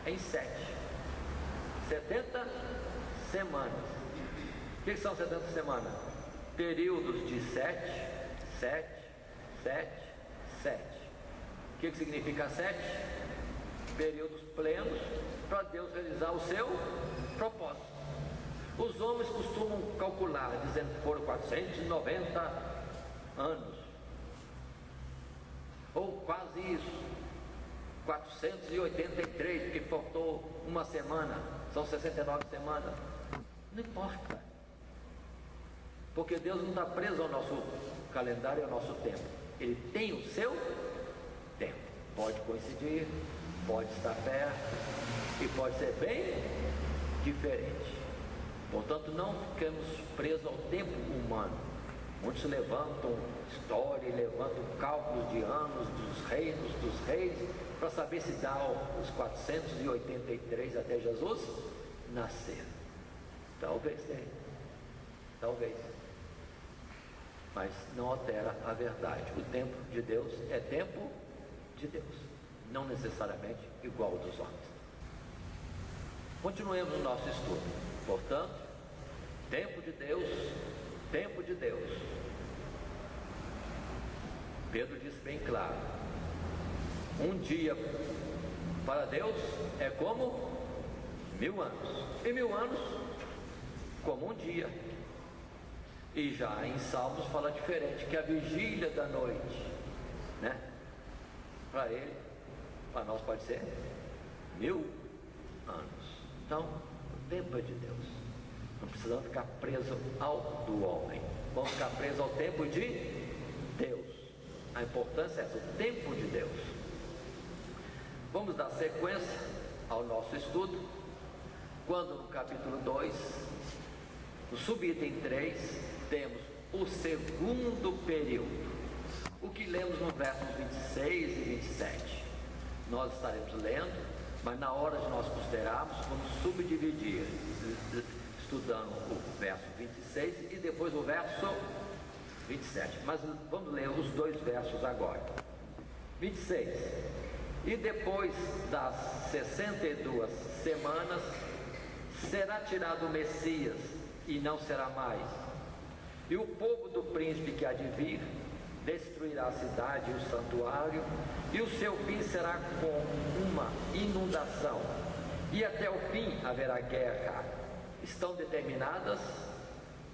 em 7. 70 semanas. O que são 70 semanas? Períodos de 7, 7, 7, 7. O que significa 7? Períodos plenos para Deus realizar o seu propósito. Os homens costumam calcular, dizendo que foram 490 anos, ou quase isso, 483, porque faltou uma semana, são 69 semanas. Não importa, porque Deus não está preso ao nosso calendário e ao nosso tempo. Ele tem o seu tempo. Pode coincidir, pode estar perto e pode ser bem diferente. Portanto, não fiquemos presos ao tempo humano. Muitos levantam história e levantam cálculos de anos dos reis, para saber se dá os 483 até Jesus nascer. Talvez tenha, talvez, mas não altera a verdade. O tempo de Deus é tempo de Deus, não necessariamente igual ao dos homens. Continuemos o nosso estudo. Portanto, tempo de Deus, tempo de Deus. Pedro disse bem claro: um dia para Deus é como 1000 anos, e 1000 anos como um dia. E já em Salmos fala diferente, que a vigília da noite, né? Para ele, para nós pode ser 1000 anos. Então, o tempo é de Deus. Não precisamos ficar presos ao do homem. Vamos ficar presos ao tempo de Deus. A importância é essa, o tempo de Deus. Vamos dar sequência ao nosso estudo, quando no capítulo 2, no subitem 3, temos o segundo período, o que lemos no versos 26 e 27. Nós estaremos lendo, mas na hora de nós considerarmos, vamos subdividir, estudando o verso 26 e depois o verso 27. Mas vamos ler os dois versos agora. 26. E depois das 62 semanas, será tirado o Messias, e não será mais. E o povo do príncipe que há de vir destruirá a cidade e o santuário, e o seu fim será com uma inundação, e até o fim haverá guerra. Estão determinadas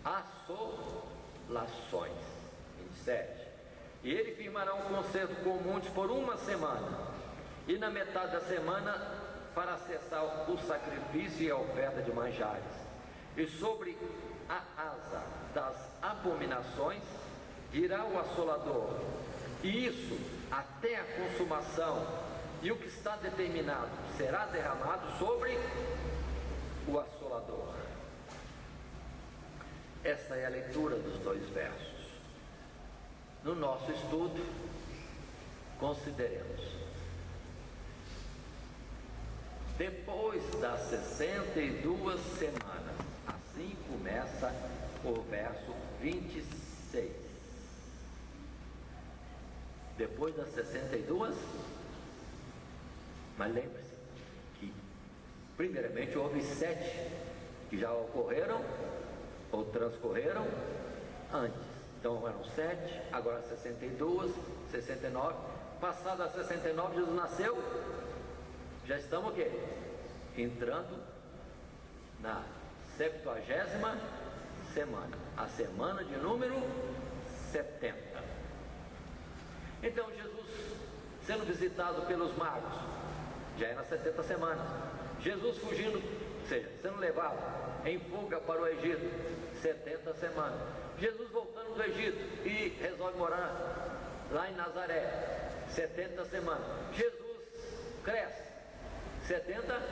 assolações. 27. E ele firmará um concerto com muitos por uma semana, e na metade da semana fará cessar o sacrifício e a oferta de manjares, e sobre a asa das abominações virá o assolador, e isso até a consumação, e o que está determinado será derramado sobre o assolador. Essa é a leitura dos dois versos. No nosso estudo, consideremos: depois das 62 semanas, assim começa o verso 26. Depois das 62, mas lembre-se que primeiramente houve 7 que já ocorreram ou transcorreram antes. Então eram 7, agora 62, 69. Passado a 69, Jesus nasceu. Já estamos o quê? Entrando na 70ª semana, a semana de número 70. Então Jesus sendo visitado pelos magos, já era 70 semanas. Jesus fugindo ou seja, sendo levado em fuga para o Egito, 70 semanas. Jesus voltando do Egito e resolve morar lá em Nazaré, 70 semanas. Jesus cresce, 70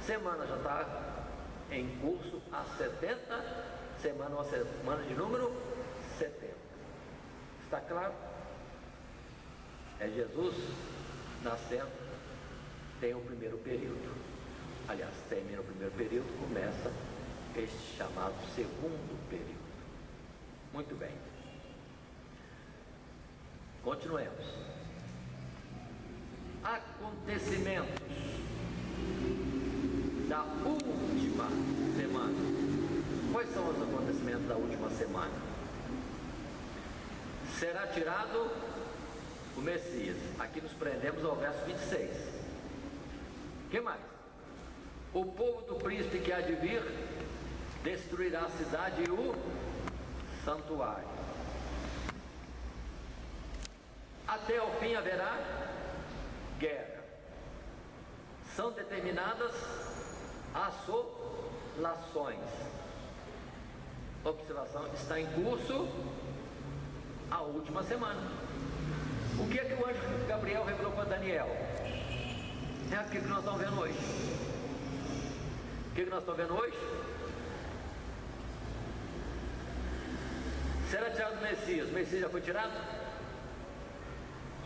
semanas, já está em curso a 70 semanas, uma semana de número 70. Está claro? É Jesus nascendo, tem o primeiro período. Aliás, termina o primeiro período, começa este chamado segundo período. Muito bem. Continuemos. Acontecimentos da última semana. Quais são os acontecimentos da última semana? Será tirado o Messias. Aqui nos prendemos ao verso 26. O que mais? O povo do príncipe que há de vir destruirá a cidade e o santuário. Até o fim haverá guerra. São determinadas assolações. Observação, está em curso a última semana. O que é que o anjo Gabriel revelou para Daniel? É aquilo que nós estamos vendo hoje. O que nós estamos vendo hoje? Será tirado o Messias. O Messias já foi tirado?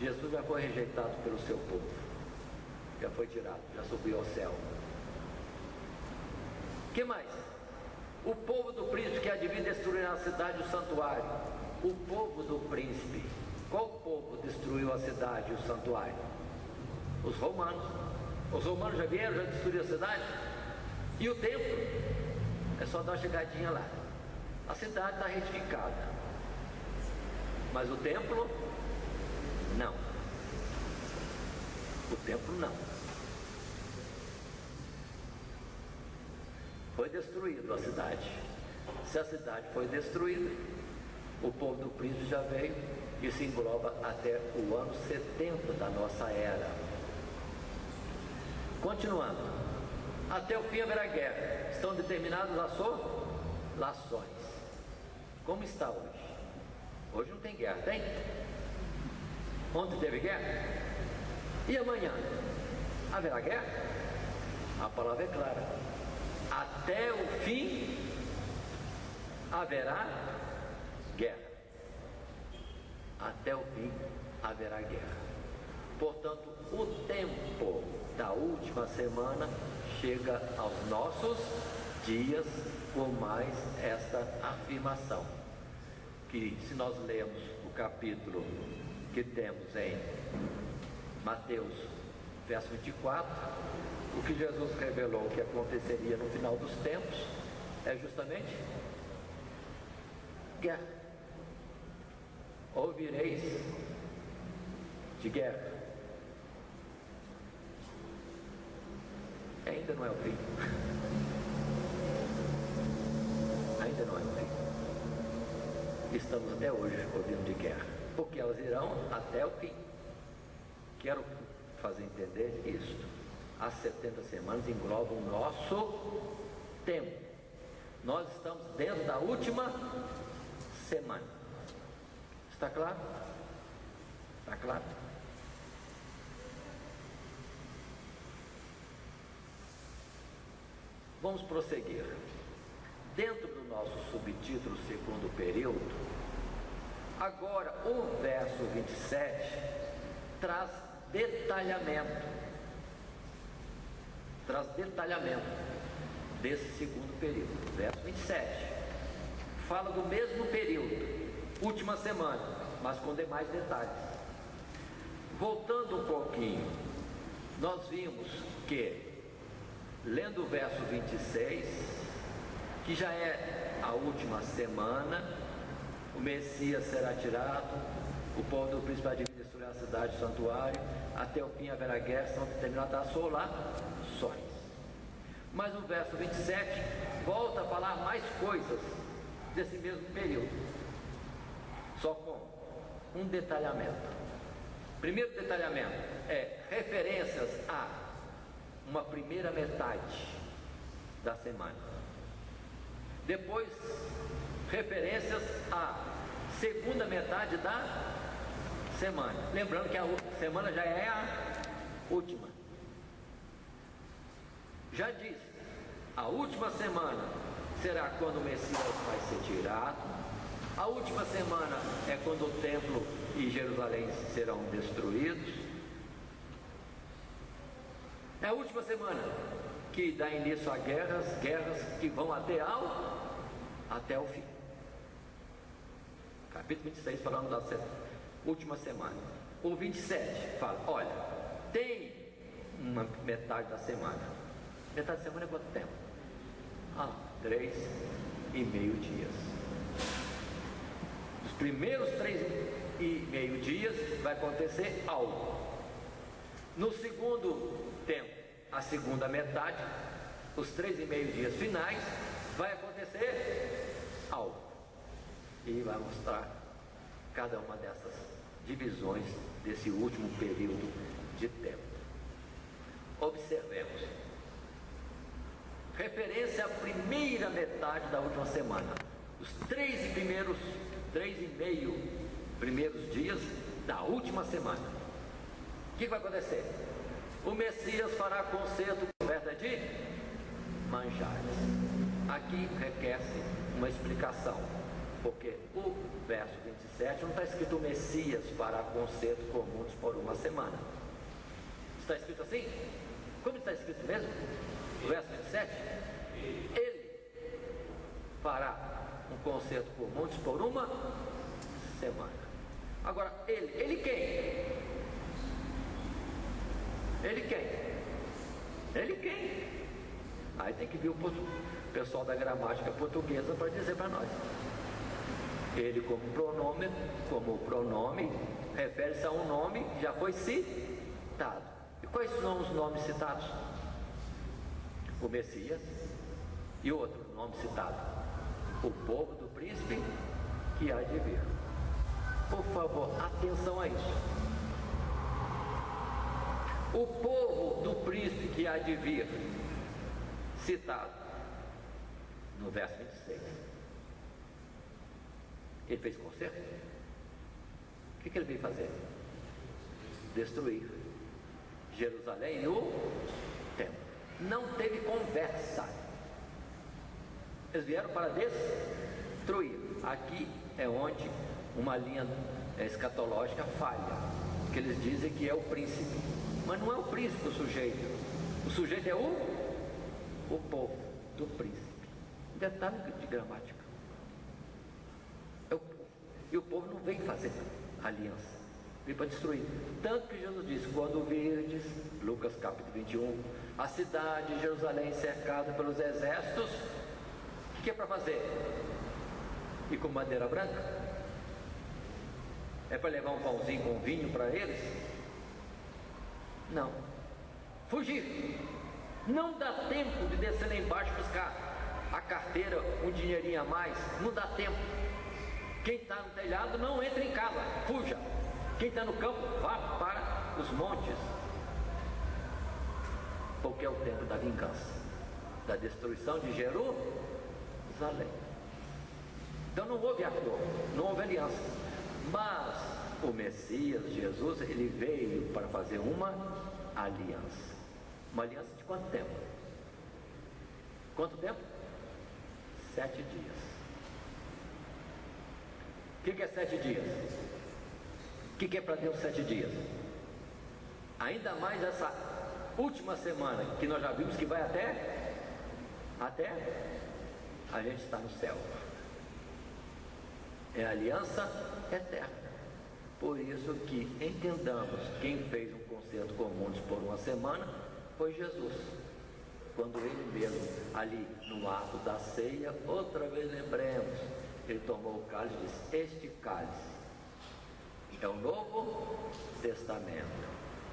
Jesus já foi rejeitado pelo seu povo. Já foi tirado, já subiu ao céu. O que mais? O povo do príncipe que há de vir destruirá a cidade e o santuário. O povo do príncipe. Qual povo destruiu a cidade e o santuário? Os romanos. Os romanos já vieram, já destruíram a cidade. E o templo? É só dar uma chegadinha lá. A cidade está retificada. Mas o templo? Não. O templo não. Foi destruída a cidade. Se a cidade foi destruída, o povo do príncipe já veio. Isso engloba até o ano 70 da nossa era. Continuando. Até o fim haverá guerra. Estão determinadas assolações. Como está hoje? Hoje não tem guerra, tem? Ontem teve guerra? E amanhã? Haverá guerra? A palavra é clara. Até o fim haverá guerra. Até o fim haverá guerra. Portanto, o tempo da última semana chega aos nossos dias com mais esta afirmação, que se nós lemos o capítulo que temos em Mateus, verso 24, o que Jesus revelou que aconteceria no final dos tempos é justamente guerra. Ouvireis de guerra. Ainda não é o fim. Ainda não é o fim. Estamos até hoje ouvindo de guerra, porque elas irão até o fim. Quero fazer entender isto. As 70 semanas englobam o nosso tempo. Nós estamos dentro da última semana. Está claro? Está claro? Vamos prosseguir. Dentro do nosso subtítulo segundo período, agora o verso 27 traz detalhamento. Traz detalhamento desse segundo período. Verso 27 fala do mesmo período, última semana, mas com demais detalhes. Voltando um pouquinho, nós vimos que, lendo o verso 26, que já é a última semana, o Messias será tirado, o povo do príncipe há de destruir a cidade e o santuário, até o fim haverá guerra, são determinadas assolações. Mas o verso 27 volta a falar mais coisas desse mesmo período, só com um detalhamento. Primeiro detalhamento é referências a uma primeira metade da semana. Depois, referências à segunda metade da semana. Lembrando que a semana já é a última. Já disse, a última semana será quando o Messias vai ser tirado. A última semana é quando o templo e Jerusalém serão destruídos. É a última semana que dá início a guerras que vão até o fim. Capítulo 26 falando da última semana. O 27 fala, olha, tem uma metade da semana. Metade da semana é quanto tempo? 3,5 dias. Os primeiros 3,5 dias vai acontecer algo. No segundo tempo, a segunda metade, os 3,5 dias finais, vai acontecer algo. E vai mostrar cada uma dessas divisões desse último período de tempo. Observemos. Referência à primeira metade da última semana. Os 3,5 primeiros dias da última semana. O que vai acontecer? O Messias fará concerto coberta de manjares. Aqui requer-se uma explicação, porque o verso 27 não está escrito o Messias fará concerto com muitos por uma semana. Está escrito assim? Como está escrito mesmo? O verso 27? Ele fará um concerto com muitos por uma semana. Agora, ele quem? Ele quem? Ele quem? Aí tem que vir o pessoal da gramática portuguesa para dizer para nós. Ele como o pronome refere-se a um nome que já foi citado. E quais são os nomes citados? O Messias e outro nome citado, o povo do príncipe que há de vir. Por favor, atenção a isso. O povo do príncipe que há de vir, citado no verso 26. Ele fez concerto? O que ele veio fazer? Destruir Jerusalém e o templo. Não teve conversa. Eles vieram para destruir. Aqui é onde uma linha escatológica falha, que eles dizem que é o príncipe, mas não é o príncipe o sujeito. O sujeito é o povo do príncipe. Detalhe de gramática. É o povo. E o povo não veio fazer aliança, veio para destruir. Tanto que Jesus disse, quando virdes, Lucas capítulo 21, a cidade de Jerusalém cercada pelos exércitos, o que é para fazer? E com bandeira branca? É para levar um pãozinho com vinho para eles? Não. Fugir. Não dá tempo de descer lá embaixo buscar a carteira, um dinheirinho a mais. Não dá tempo. Quem está no telhado não entra em casa, fuja. Quem está no campo, vá para os montes. Porque é o tempo da vingança, da destruição de Jerusalém. Então não houve acordo, não houve aliança. Mas o Messias, Jesus, ele veio para fazer uma aliança. Uma aliança de quanto tempo? Quanto tempo? 7 dias. O que é 7 dias? O que é para Deus 7 dias? Ainda mais essa última semana, que nós já vimos que vai até a gente está no céu. É a aliança eterna. Por isso que entendamos, quem fez um concerto com muitos por uma semana foi Jesus. Quando ele mesmo, ali no ato da ceia, outra vez lembremos, ele tomou o cálice e disse, este cálice é o novo testamento,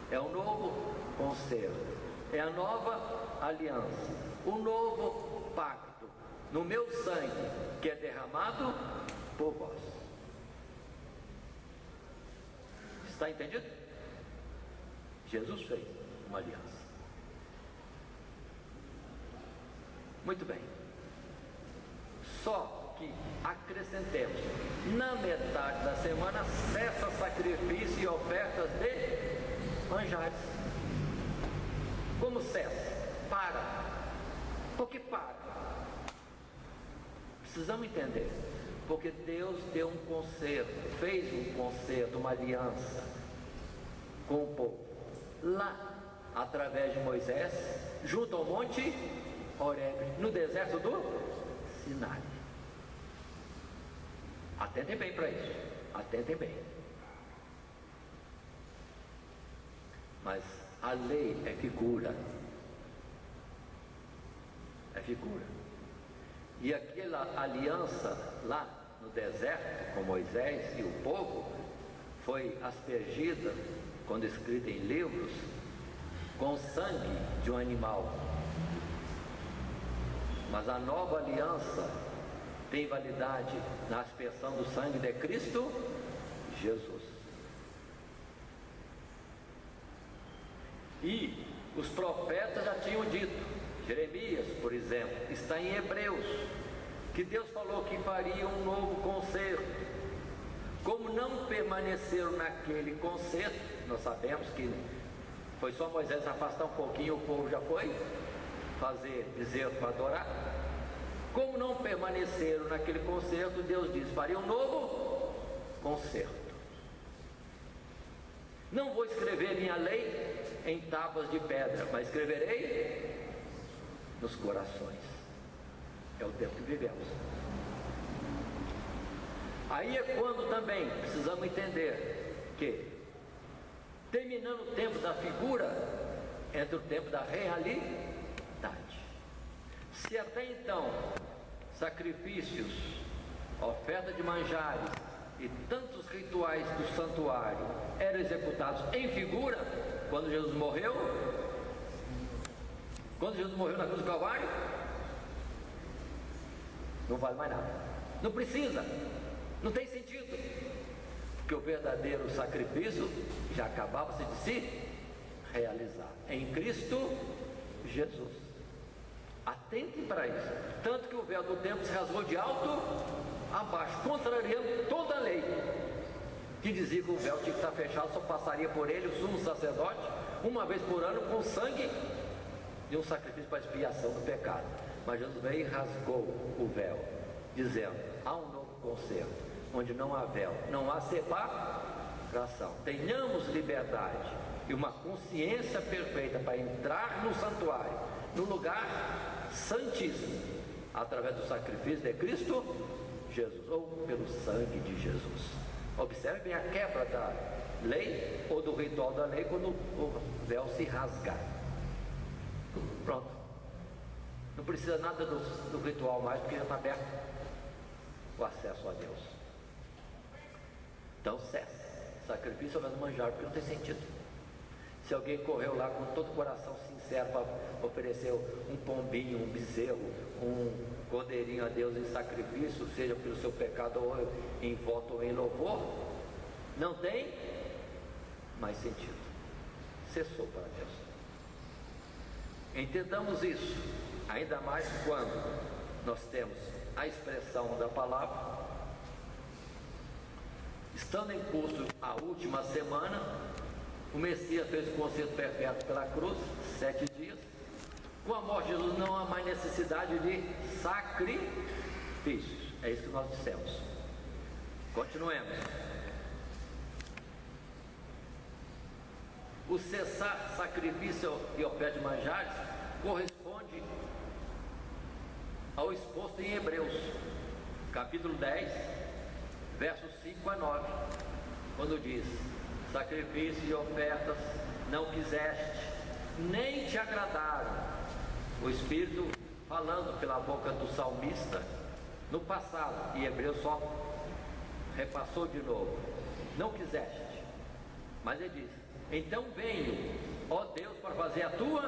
é o novo concerto, é a nova aliança, o novo pacto, no meu sangue, que é derramado por vós. Está entendido? Jesus fez uma aliança. Muito bem. Só que acrescentemos, na metade da semana cessa sacrifício e ofertas de manjares. Como cessa? Para. Por que para? Precisamos entender. Porque Deus deu um concerto, fez um concerto, uma aliança com o povo. Lá, através de Moisés, junto ao monte Horebe, no deserto do Sinai. Atentem bem para isso, atentem bem. Mas a lei é figura. É figura. E aquela aliança lá no deserto com Moisés e o povo foi aspergida, quando escrita em livros, com sangue de um animal. Mas a nova aliança tem validade na aspersão do sangue de Cristo Jesus. E os profetas já tinham dito, Jeremias, por exemplo, está em Hebreus, que Deus falou que faria um novo concerto. Como não permaneceram naquele concerto, nós sabemos que foi só Moisés afastar um pouquinho, o povo já foi fazer bezerro para adorar. Como não permaneceram naquele concerto, Deus diz, faria um novo concerto. Não vou escrever minha lei em tábuas de pedra, mas escreverei nos corações. É o tempo que vivemos. Aí é quando também precisamos entender que, terminando o tempo da figura, entra o tempo da realidade. Se até então sacrifícios, oferta de manjares e tantos rituais do santuário eram executados em figura, quando Jesus morreu na cruz do Calvário, não vale mais nada, não precisa, não tem sentido, porque o verdadeiro sacrifício já acabava-se de se realizar em Cristo Jesus. Atentem para isso. Tanto que o véu do templo se rasgou de alto a baixo, contrariando toda a lei, que dizia que o véu tinha que estar fechado, só passaria por ele o sumo sacerdote uma vez por ano com sangue de um sacrifício para expiação do pecado. Mas Jesus veio e rasgou o véu, dizendo, há um novo concerto, onde não há véu, não há separação. Tenhamos liberdade e uma consciência perfeita para entrar no santuário, no lugar santíssimo, através do sacrifício de Cristo Jesus, ou pelo sangue de Jesus. Observe bem a quebra da lei, ou do ritual da lei, quando o véu se rasgar. Pronto. Não precisa nada do ritual mais, porque já está aberto o acesso a Deus. Então cessa. Sacrifício ao menos manjar, porque não tem sentido. Se alguém correu lá com todo o coração sincero para oferecer um pombinho, um bezerro, um cordeirinho a Deus em sacrifício, seja pelo seu pecado ou em voto ou em louvor, não tem mais sentido. Cessou para Deus. Entendamos isso, ainda mais quando nós temos a expressão da palavra. Estando em curso a última semana, o Messias fez o concerto perpétuo pela cruz, 7 dias. Com a morte de Jesus não há mais necessidade de sacrifícios. É isso que nós dissemos. Continuemos. O cessar sacrifício e oferta de manjares corresponde ao exposto em Hebreus, capítulo 10, versos 5 a 9, quando diz: sacrifícios e ofertas não quiseste, nem te agradaram. O Espírito falando pela boca do salmista no passado, e Hebreus só repassou de novo: não quiseste. Mas ele diz: então venho, ó Deus, para fazer a tua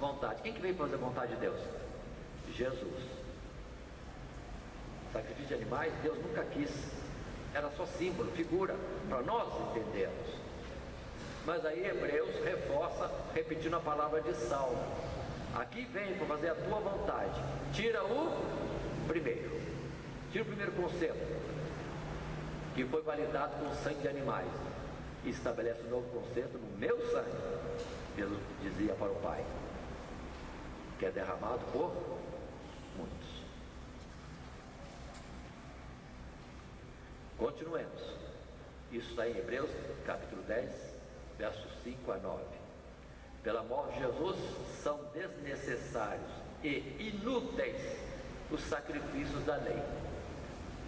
vontade. Quem que veio fazer a vontade de Deus? Jesus. Sacrifício de animais Deus nunca quis, era só símbolo, figura, para nós entendermos. Mas aí Hebreus reforça, repetindo a palavra de Salmo: Aqui vem para fazer a tua vontade. Tira o primeiro conceito, que foi validado com sangue de animais, e estabelece um novo conceito no meu sangue, Jesus dizia para o Pai, que é derramado por muitos. Continuemos. Isso está em Hebreus capítulo 10, versos 5 a 9. Pela morte de Jesus são desnecessários e inúteis os sacrifícios da lei.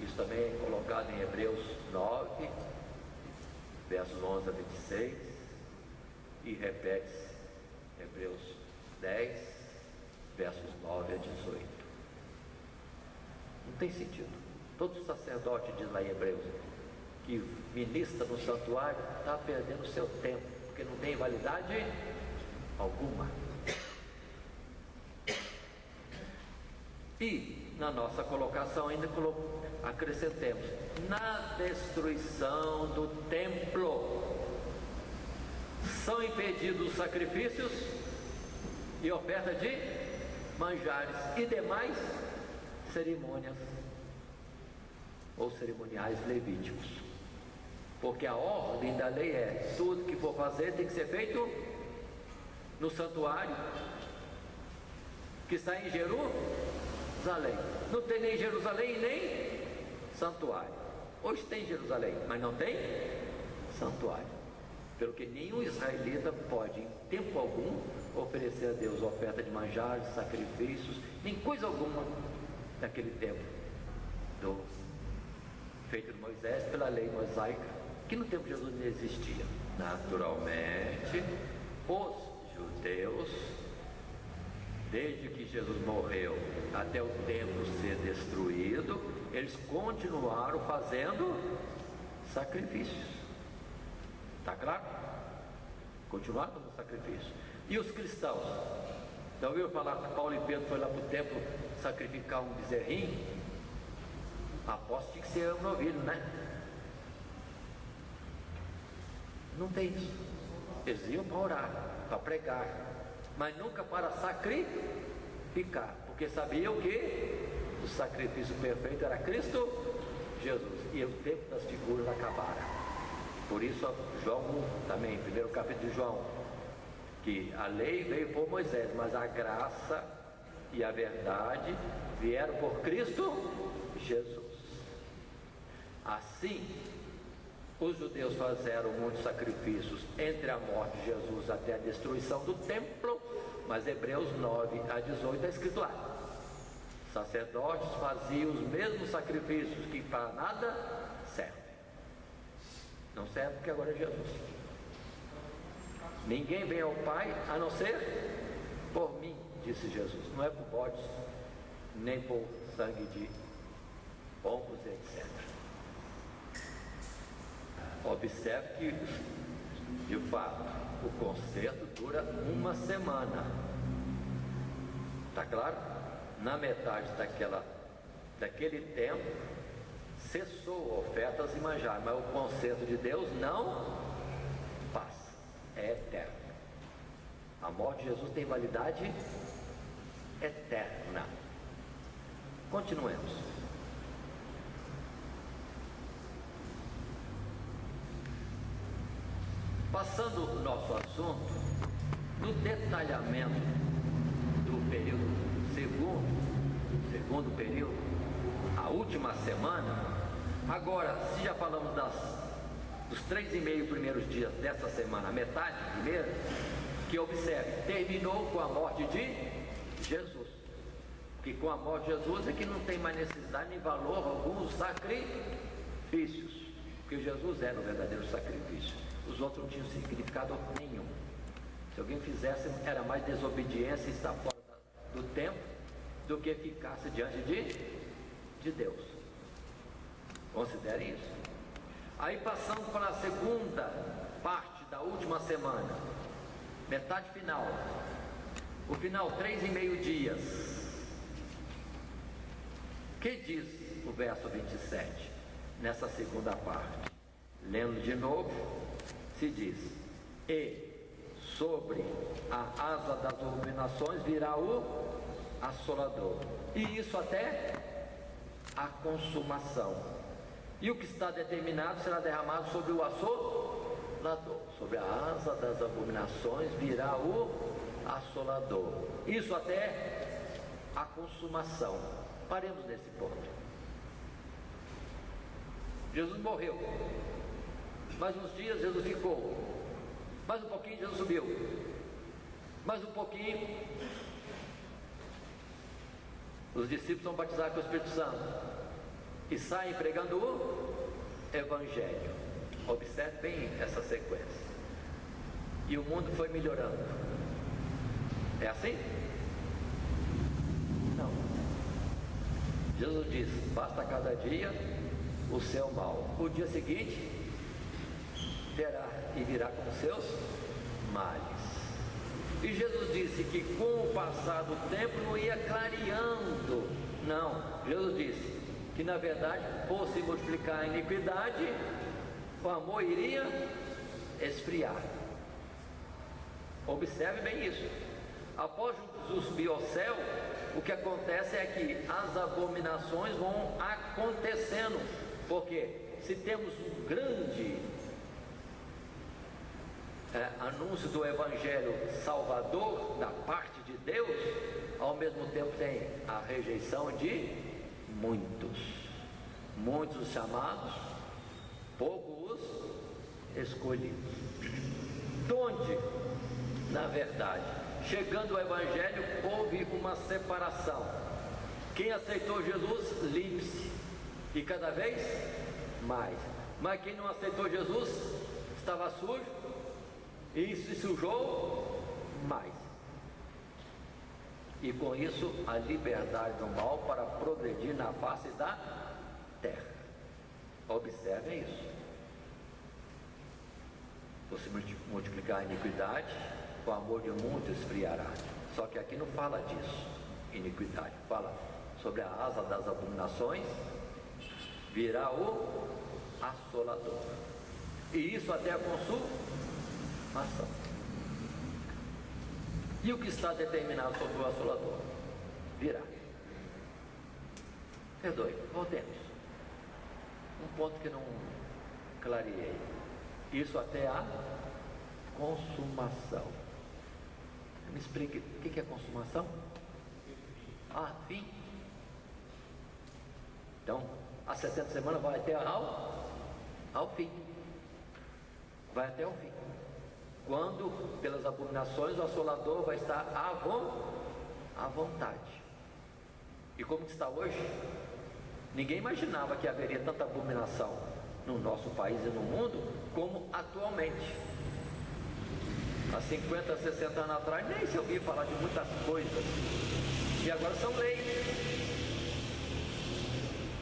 Isso também é colocado em Hebreus 9, versos 11 a 26, e repete Hebreus 10, versos 9 a 18. Não tem sentido. Todo sacerdote, diz lá em Hebreus, que ministra no santuário, está perdendo seu tempo, porque não tem validade alguma. E na nossa colocação ainda acrescentemos: na destruição do templo são impedidos os sacrifícios e oferta de manjares e demais cerimônias ou cerimoniais levíticos, porque a ordem da lei é: tudo que for fazer tem que ser feito no santuário que está em Jerusalém. Não tem nem Jerusalém nem santuário. Hoje tem Jerusalém, mas não tem santuário, pelo que nenhum israelita pode em tempo algum oferecer a Deus oferta de manjares, sacrifícios, nem coisa alguma naquele tempo feito de Moisés pela lei mosaica, que no tempo de Jesus não existia. Naturalmente, os judeus, desde que Jesus morreu até o templo ser destruído, eles continuaram fazendo sacrifícios. Está claro? Continuaram fazendo sacrifícios. E os cristãos? Já ouviram falar que Paulo e Pedro foram lá para o templo sacrificar um bezerrinho? Aposto que tinha que ser um novilho, né? Não tem isso. Eles iam para orar, para pregar, mas nunca para sacrificar, porque sabiam que o sacrifício perfeito era Cristo Jesus, e o tempo das figuras acabaram. Por isso João também, primeiro capítulo de João, que a lei veio por Moisés, mas a graça e a verdade vieram por Cristo Jesus. Assim, os judeus fizeram muitos sacrifícios entre a morte de Jesus até a destruição do templo, mas Hebreus 9 a 18 está escrito lá: sacerdotes faziam os mesmos sacrifícios que para nada servem. Não serve porque agora é Jesus. Ninguém vem ao Pai a não ser por mim, disse Jesus. Não é por bodes, nem por sangue de pombos, etc. Observe que, de fato, o concerto dura uma semana. Está claro? Na metade daquele tempo, cessou ofertas e manjar, mas o concerto de Deus não passa, é eterno. A morte de Jesus tem validade eterna. Continuemos. Passando o nosso assunto, no detalhamento do período segundo período, a última semana. Agora, se já falamos dos 3,5 primeiros dias dessa semana, a metade primeira, que observe, terminou com a morte de Jesus. Porque com a morte de Jesus é que não tem mais necessidade nem valor algum dos sacrifícios, porque Jesus era o verdadeiro sacrifício. Os outros não tinham significado nenhum. Se alguém fizesse, era mais desobediência e estar fora do tempo do que ficasse diante de Deus. Considere isso. Aí passamos para a segunda parte da última semana, metade final. O final, 3,5 dias. Que diz o verso 27? Nessa segunda parte, lendo de novo, se diz: e sobre a asa das abominações virá o assolador, e isso até a consumação. E o que está determinado será derramado sobre o assolador. Sobre a asa das abominações virá o assolador. Isso até a consumação. Paremos nesse ponto. Jesus morreu. Mais uns dias Jesus ficou. Mais um pouquinho Jesus subiu. Mais um pouquinho os discípulos são batizados com o Espírito Santo e saem pregando o Evangelho. Observe bem essa sequência. E o mundo foi melhorando. É assim? Não. Jesus diz: basta cada dia o seu mal. O dia seguinte terá e virá com seus males. E Jesus disse que com o passar do tempo não ia clareando. Não, Jesus disse que na verdade, por se multiplicar a iniquidade, o amor iria esfriar. Observe bem isso. Após Jesus subir ao céu, o que acontece é que as abominações vão acontecendo. Porque se temos um grande anúncio do Evangelho salvador da parte de Deus, ao mesmo tempo tem a rejeição de muitos os chamados, poucos os escolhidos. Donde, na verdade, chegando o Evangelho, houve uma separação. Quem aceitou Jesus, limpe-se, e cada vez mais. Mas quem não aceitou Jesus, estava sujo, e se sujou mais. E com isso a liberdade do mal para progredir na face da terra. Observem isso. Por se multiplicar a iniquidade, o amor de muitos esfriará. Só que aqui não fala disso, iniquidade. Fala sobre a asa das abominações, virá o assolador. E isso até a consumação. E o que está determinado sobre o assolador? Virá. Perdoe, voltemos. Um ponto que não clareei. Isso até a consumação. Me explique, o que é consumação? Fim. Então, a 70 semanas vai até ao fim. Vai até o fim. Quando, pelas abominações, o assolador vai estar à vontade. E como que está hoje? Ninguém imaginava que haveria tanta abominação no nosso país e no mundo como atualmente. Há 50, 60 anos atrás nem se ouvia falar de muitas coisas. E agora são leis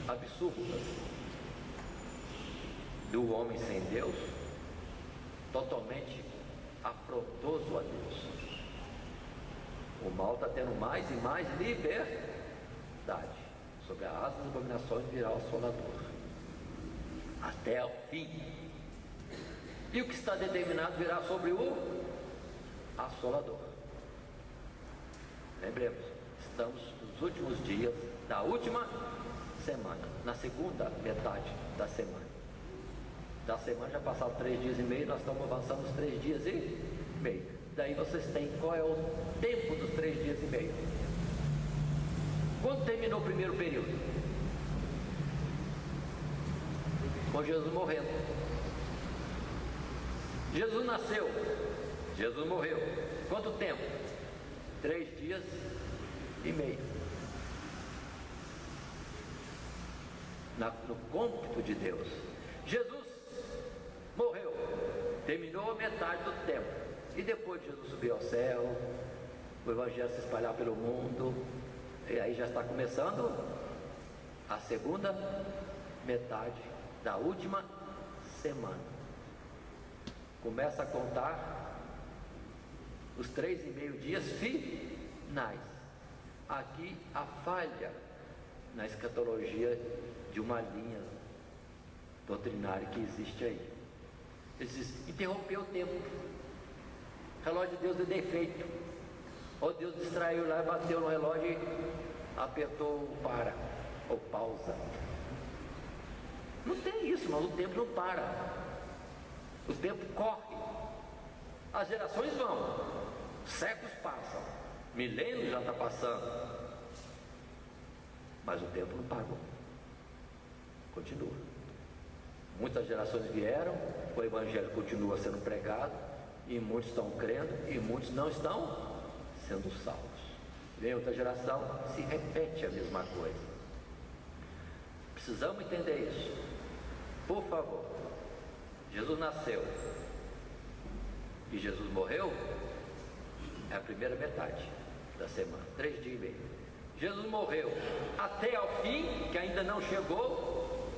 absurdas do homem sem Deus, totalmente afrontoso a Deus. O mal está tendo mais e mais liberdade. Sobre a asa das abominações virá o assolador até o fim. E o que está determinado virá sobre o assolador. Lembremos, estamos nos últimos dias da última semana, na segunda metade da semana. Da semana já passaram 3 dias e meio, nós estamos avançando os 3 dias e meio. Daí vocês têm qual é o tempo dos 3 dias e meio. Quando terminou o primeiro período? Com Jesus morrendo. Jesus nasceu, Jesus morreu. Quanto tempo? 3 dias e meio. No cômputo de Deus, Jesus morreu, terminou a metade do tempo. E depois Jesus subiu ao céu, o Evangelho se espalhar pelo mundo, e aí já está começando a segunda metade da última semana. Começa a contar os 3,5 dias finais. Aqui a falha na escatologia de uma linha doutrinária que existe aí. Ele diz: interrompeu o tempo. O relógio de Deus é defeito. Ou Deus distraiu lá, bateu no relógio e apertou o para, ou pausa. Não tem isso, mas o tempo não para. O tempo corre. As gerações vão, séculos passam, milênios já está passando, mas o tempo não parou, continua. Muitas gerações vieram, o evangelho continua sendo pregado, e muitos estão crendo, e muitos não estão sendo salvos. Vem outra geração, se repete a mesma coisa. Precisamos entender isso. Por favor, Jesus nasceu e Jesus morreu, é a primeira metade da semana, 3 dias e meio. Jesus morreu até ao fim, que ainda não chegou.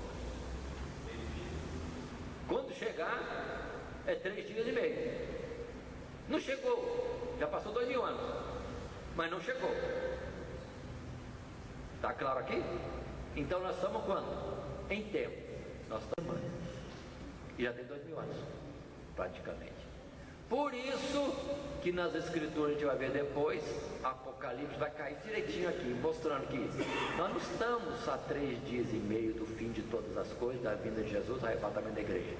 Quando chegar, é 3 dias e meio. Não chegou, já passou 2000 anos, mas não chegou. Está claro aqui? Então nós estamos quando? Em tempo. Nós estamos, e já tem 2000 anos, praticamente. Por isso que nas escrituras a gente vai ver depois, Apocalipse vai cair direitinho aqui, mostrando que nós não estamos a 3 dias e meio do fim de todas as coisas, da vinda de Jesus, arrebatamento da igreja.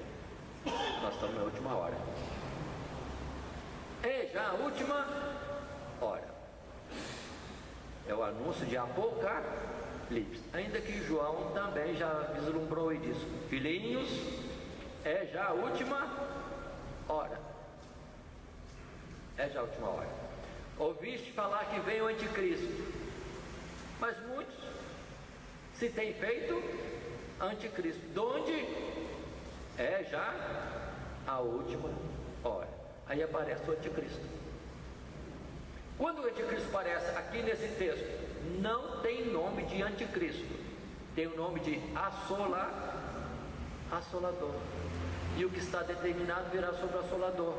Nós estamos na última hora. É já a última hora. É o anúncio de Apocalipse. Ainda que João também já vislumbrou e disse: filhinhos, é já a última hora. É já a última hora. Ouviste falar que vem o anticristo, mas muitos se têm feito anticristo. De onde? É já a última hora. Aí aparece o anticristo. Quando o anticristo aparece aqui nesse texto, não tem nome de anticristo, tem o nome de assolador. E o que está determinado virá sobre o assolador.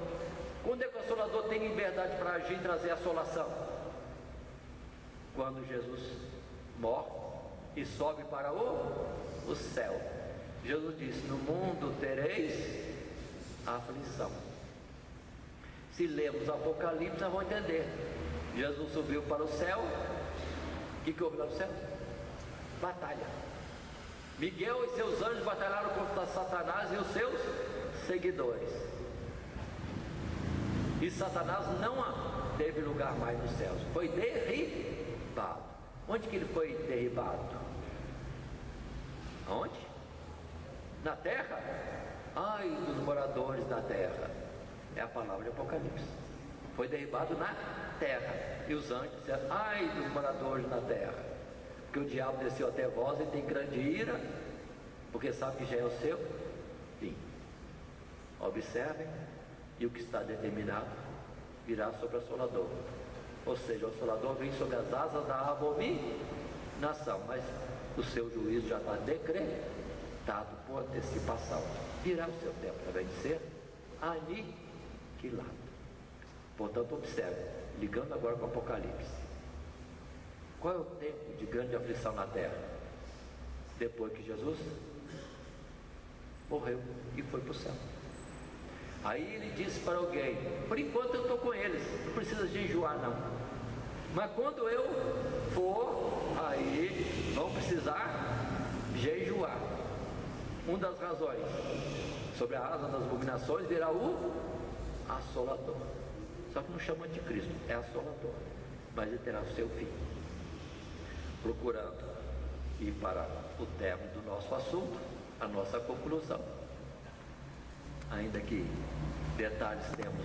Quando é que o assolador tem liberdade para agir e trazer assolação? Quando Jesus morre e sobe para o céu. Jesus disse: no mundo tereis aflição. Se lemos Apocalipse, nós vamos entender. Jesus subiu para o céu. O que houve lá no céu? Batalha. Miguel e seus anjos batalharam contra Satanás e os seus seguidores. E Satanás não teve lugar mais nos céus, foi derribado. Onde que ele foi derribado? Aonde? Na terra? Ai dos moradores da terra. É a palavra de Apocalipse. Foi derribado na terra. E os anjos disseram: ai dos moradores da terra, porque o diabo desceu até vós e tem grande ira, porque sabe que já é o seu fim. Observem, e o que está determinado virá sobre o assolador. Ou seja, o assolador vem sobre as asas da abominação, mas o seu juízo já está decretado por antecipação. Virá o seu tempo também de ser aniquilado. Portanto, observe, ligando agora com o Apocalipse, qual é o tempo de grande aflição na terra? Depois que Jesus morreu e foi para o céu. Aí ele disse para alguém: por enquanto eu estou com eles, não precisa jejuar não, mas quando eu for, aí vão precisar jejuar. Uma das razões, sobre a asa das abominações virá o assolador. Só que não chama de Cristo, é assolador, mas ele terá o seu fim. Procurando ir para o término do nosso assunto, a nossa conclusão. Ainda que detalhes temos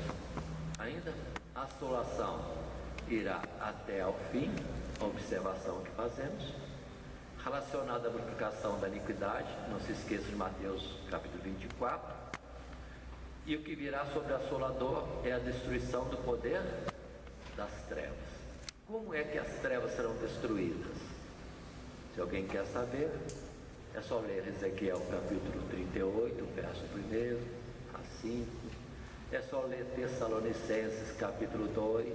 ainda, a assolação irá até ao fim, a observação que fazemos, relacionada à multiplicação da iniquidade, não se esqueça de Mateus capítulo 24, e o que virá sobre o assolador é a destruição do poder das trevas. Como é que as trevas serão destruídas? Se alguém quer saber, é só ler Ezequiel capítulo 38, verso 1 a 5. É só ler Tessalonicenses capítulo 2,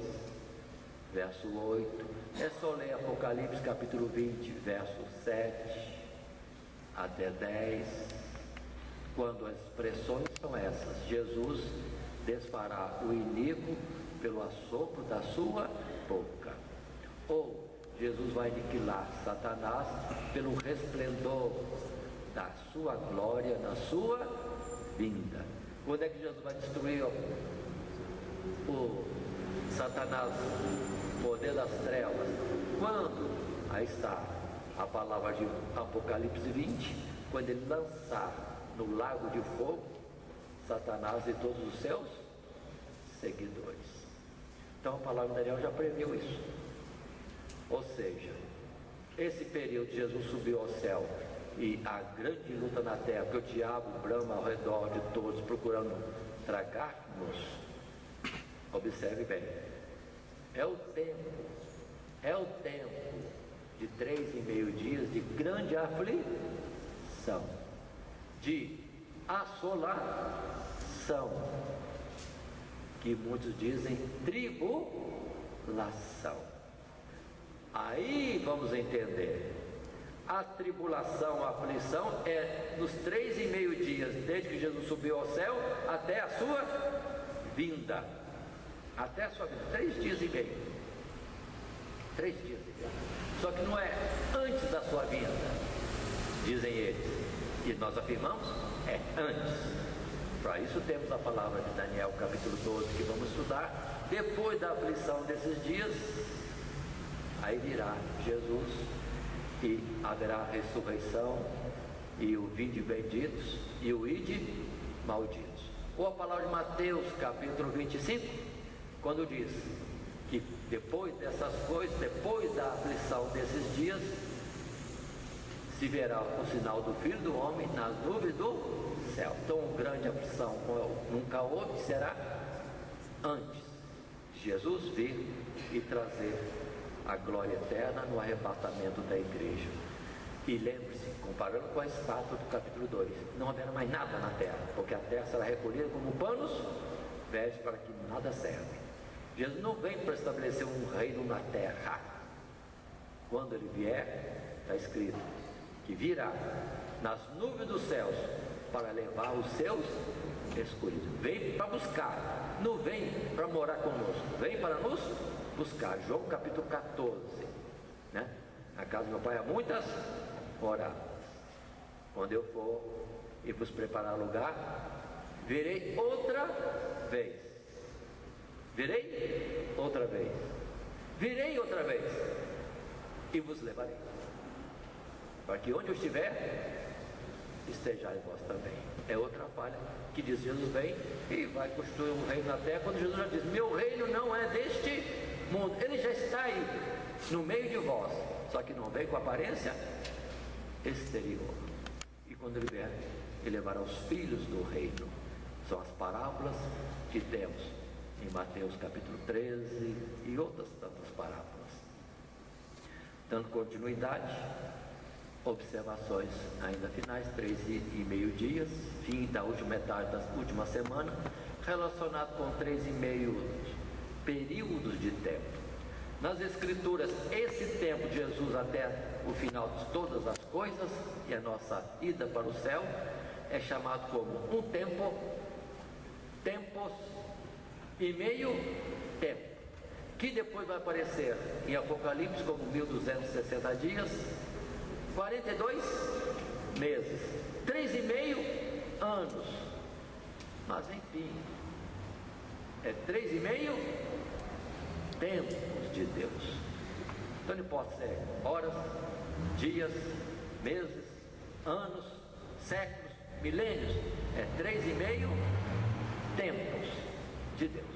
verso 8. É só ler Apocalipse capítulo 20, verso 7 até 10. Quando as expressões são essas: Jesus desfará o iníquo pelo assopro da sua boca. Ou Jesus vai aniquilar Satanás pelo resplendor da sua glória na sua vinda. Quando é que Jesus vai destruir o Satanás, o poder das trevas? Quando? Aí está a palavra de Apocalipse 20, quando ele lançar no lago de fogo Satanás e todos os seus seguidores. Então a palavra de Daniel já previu isso. Ou seja, esse período Jesus subiu ao céu e a grande luta na terra, que o diabo brama ao redor de todos procurando tragar-nos. Observe bem, é o tempo de 3,5 dias de grande aflição, de assolação, que muitos dizem tribulação. Aí vamos entender, a tribulação, a aflição é nos 3,5 dias, desde que Jesus subiu ao céu até a sua vinda. Até a sua vinda, 3 dias e meio. 3 dias e meio. Só que não é antes da sua vinda, dizem eles. E nós afirmamos, é antes. Para isso temos a palavra de Daniel, capítulo 12, que vamos estudar. Depois da aflição desses dias, aí virá Jesus e haverá a ressurreição e o vinde benditos e o ide malditos. Ou a palavra de Mateus, capítulo 25, quando diz que depois dessas coisas, depois da aflição desses dias, se verá o sinal do Filho do Homem nas nuvens do céu. Então, grande aflição nunca houve, será antes de Jesus vir e trazer a glória eterna no arrebatamento da igreja. E lembre-se, comparando com a estátua do capítulo 2, não haverá mais nada na terra, porque a terra será recolhida como panos velhos para que nada serve. Jesus não vem para estabelecer um reino na terra. Quando ele vier, está escrito que virá nas nuvens dos céus para levar os seus escolhidos. Vem para buscar, não vem para morar conosco, vem para nos buscar. João capítulo 14, né? Na casa do meu pai há muitas moradas. Quando eu for e vos preparar lugar, virei outra vez. Virei outra vez. Virei outra vez e vos levarei, para que onde eu estiver, estejais vós também. É outra falha que diz: Jesus vem e vai construir um reino na terra, quando Jesus já diz: meu reino não é deste mundo. Ele já está aí no meio de vós, só que não vem com aparência exterior. E quando ele vier, ele levará os filhos do reino. São as parábolas que temos em Mateus capítulo 13 e outras tantas parábolas. Dando continuidade, observações ainda finais, 3,5 dias, fim da última metade da última semana, relacionado com 3,5 períodos de tempo. Nas Escrituras, esse tempo de Jesus até o final de todas as coisas e a nossa ida para o céu é chamado como um tempo, tempos e meio tempo, que depois vai aparecer em Apocalipse como 1260 dias, 42 meses, 3,5 anos. Mas enfim, é 3,5 tempos de Deus. Então não pode ser horas, dias, meses, anos, séculos, milênios. É 3,5 tempos de Deus.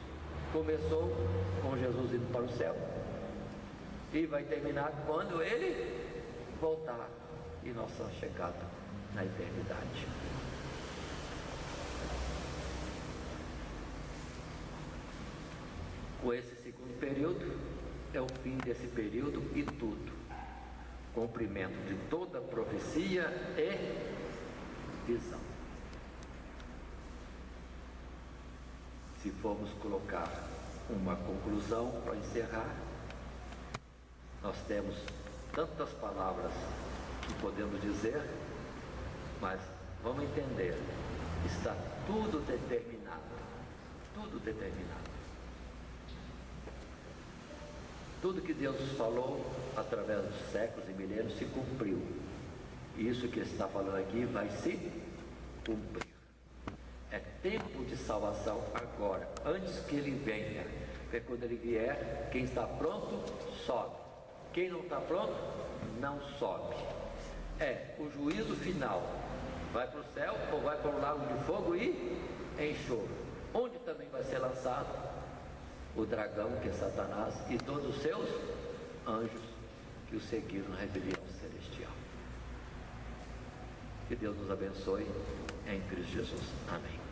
Começou com Jesus indo para o céu e vai terminar quando ele voltar e nossa chegada na eternidade. Com esse segundo período, é o fim desse período e tudo, cumprimento de toda profecia e visão. Se formos colocar uma conclusão para encerrar, nós temos tantas palavras que podemos dizer, mas vamos entender, está tudo determinado, tudo determinado. Tudo que Deus falou através dos séculos e milênios se cumpriu. Isso que está falando aqui vai se cumprir. É tempo de salvação agora, antes que ele venha. Porque quando ele vier, quem está pronto, sobe. Quem não está pronto, não sobe. É o juízo final. Vai para o céu ou vai para o lago de fogo e enxofre. Onde também vai ser lançado o dragão, que é Satanás, e todos os seus anjos que o seguiram na rebelião celestial. Que Deus nos abençoe em Cristo Jesus. Amém.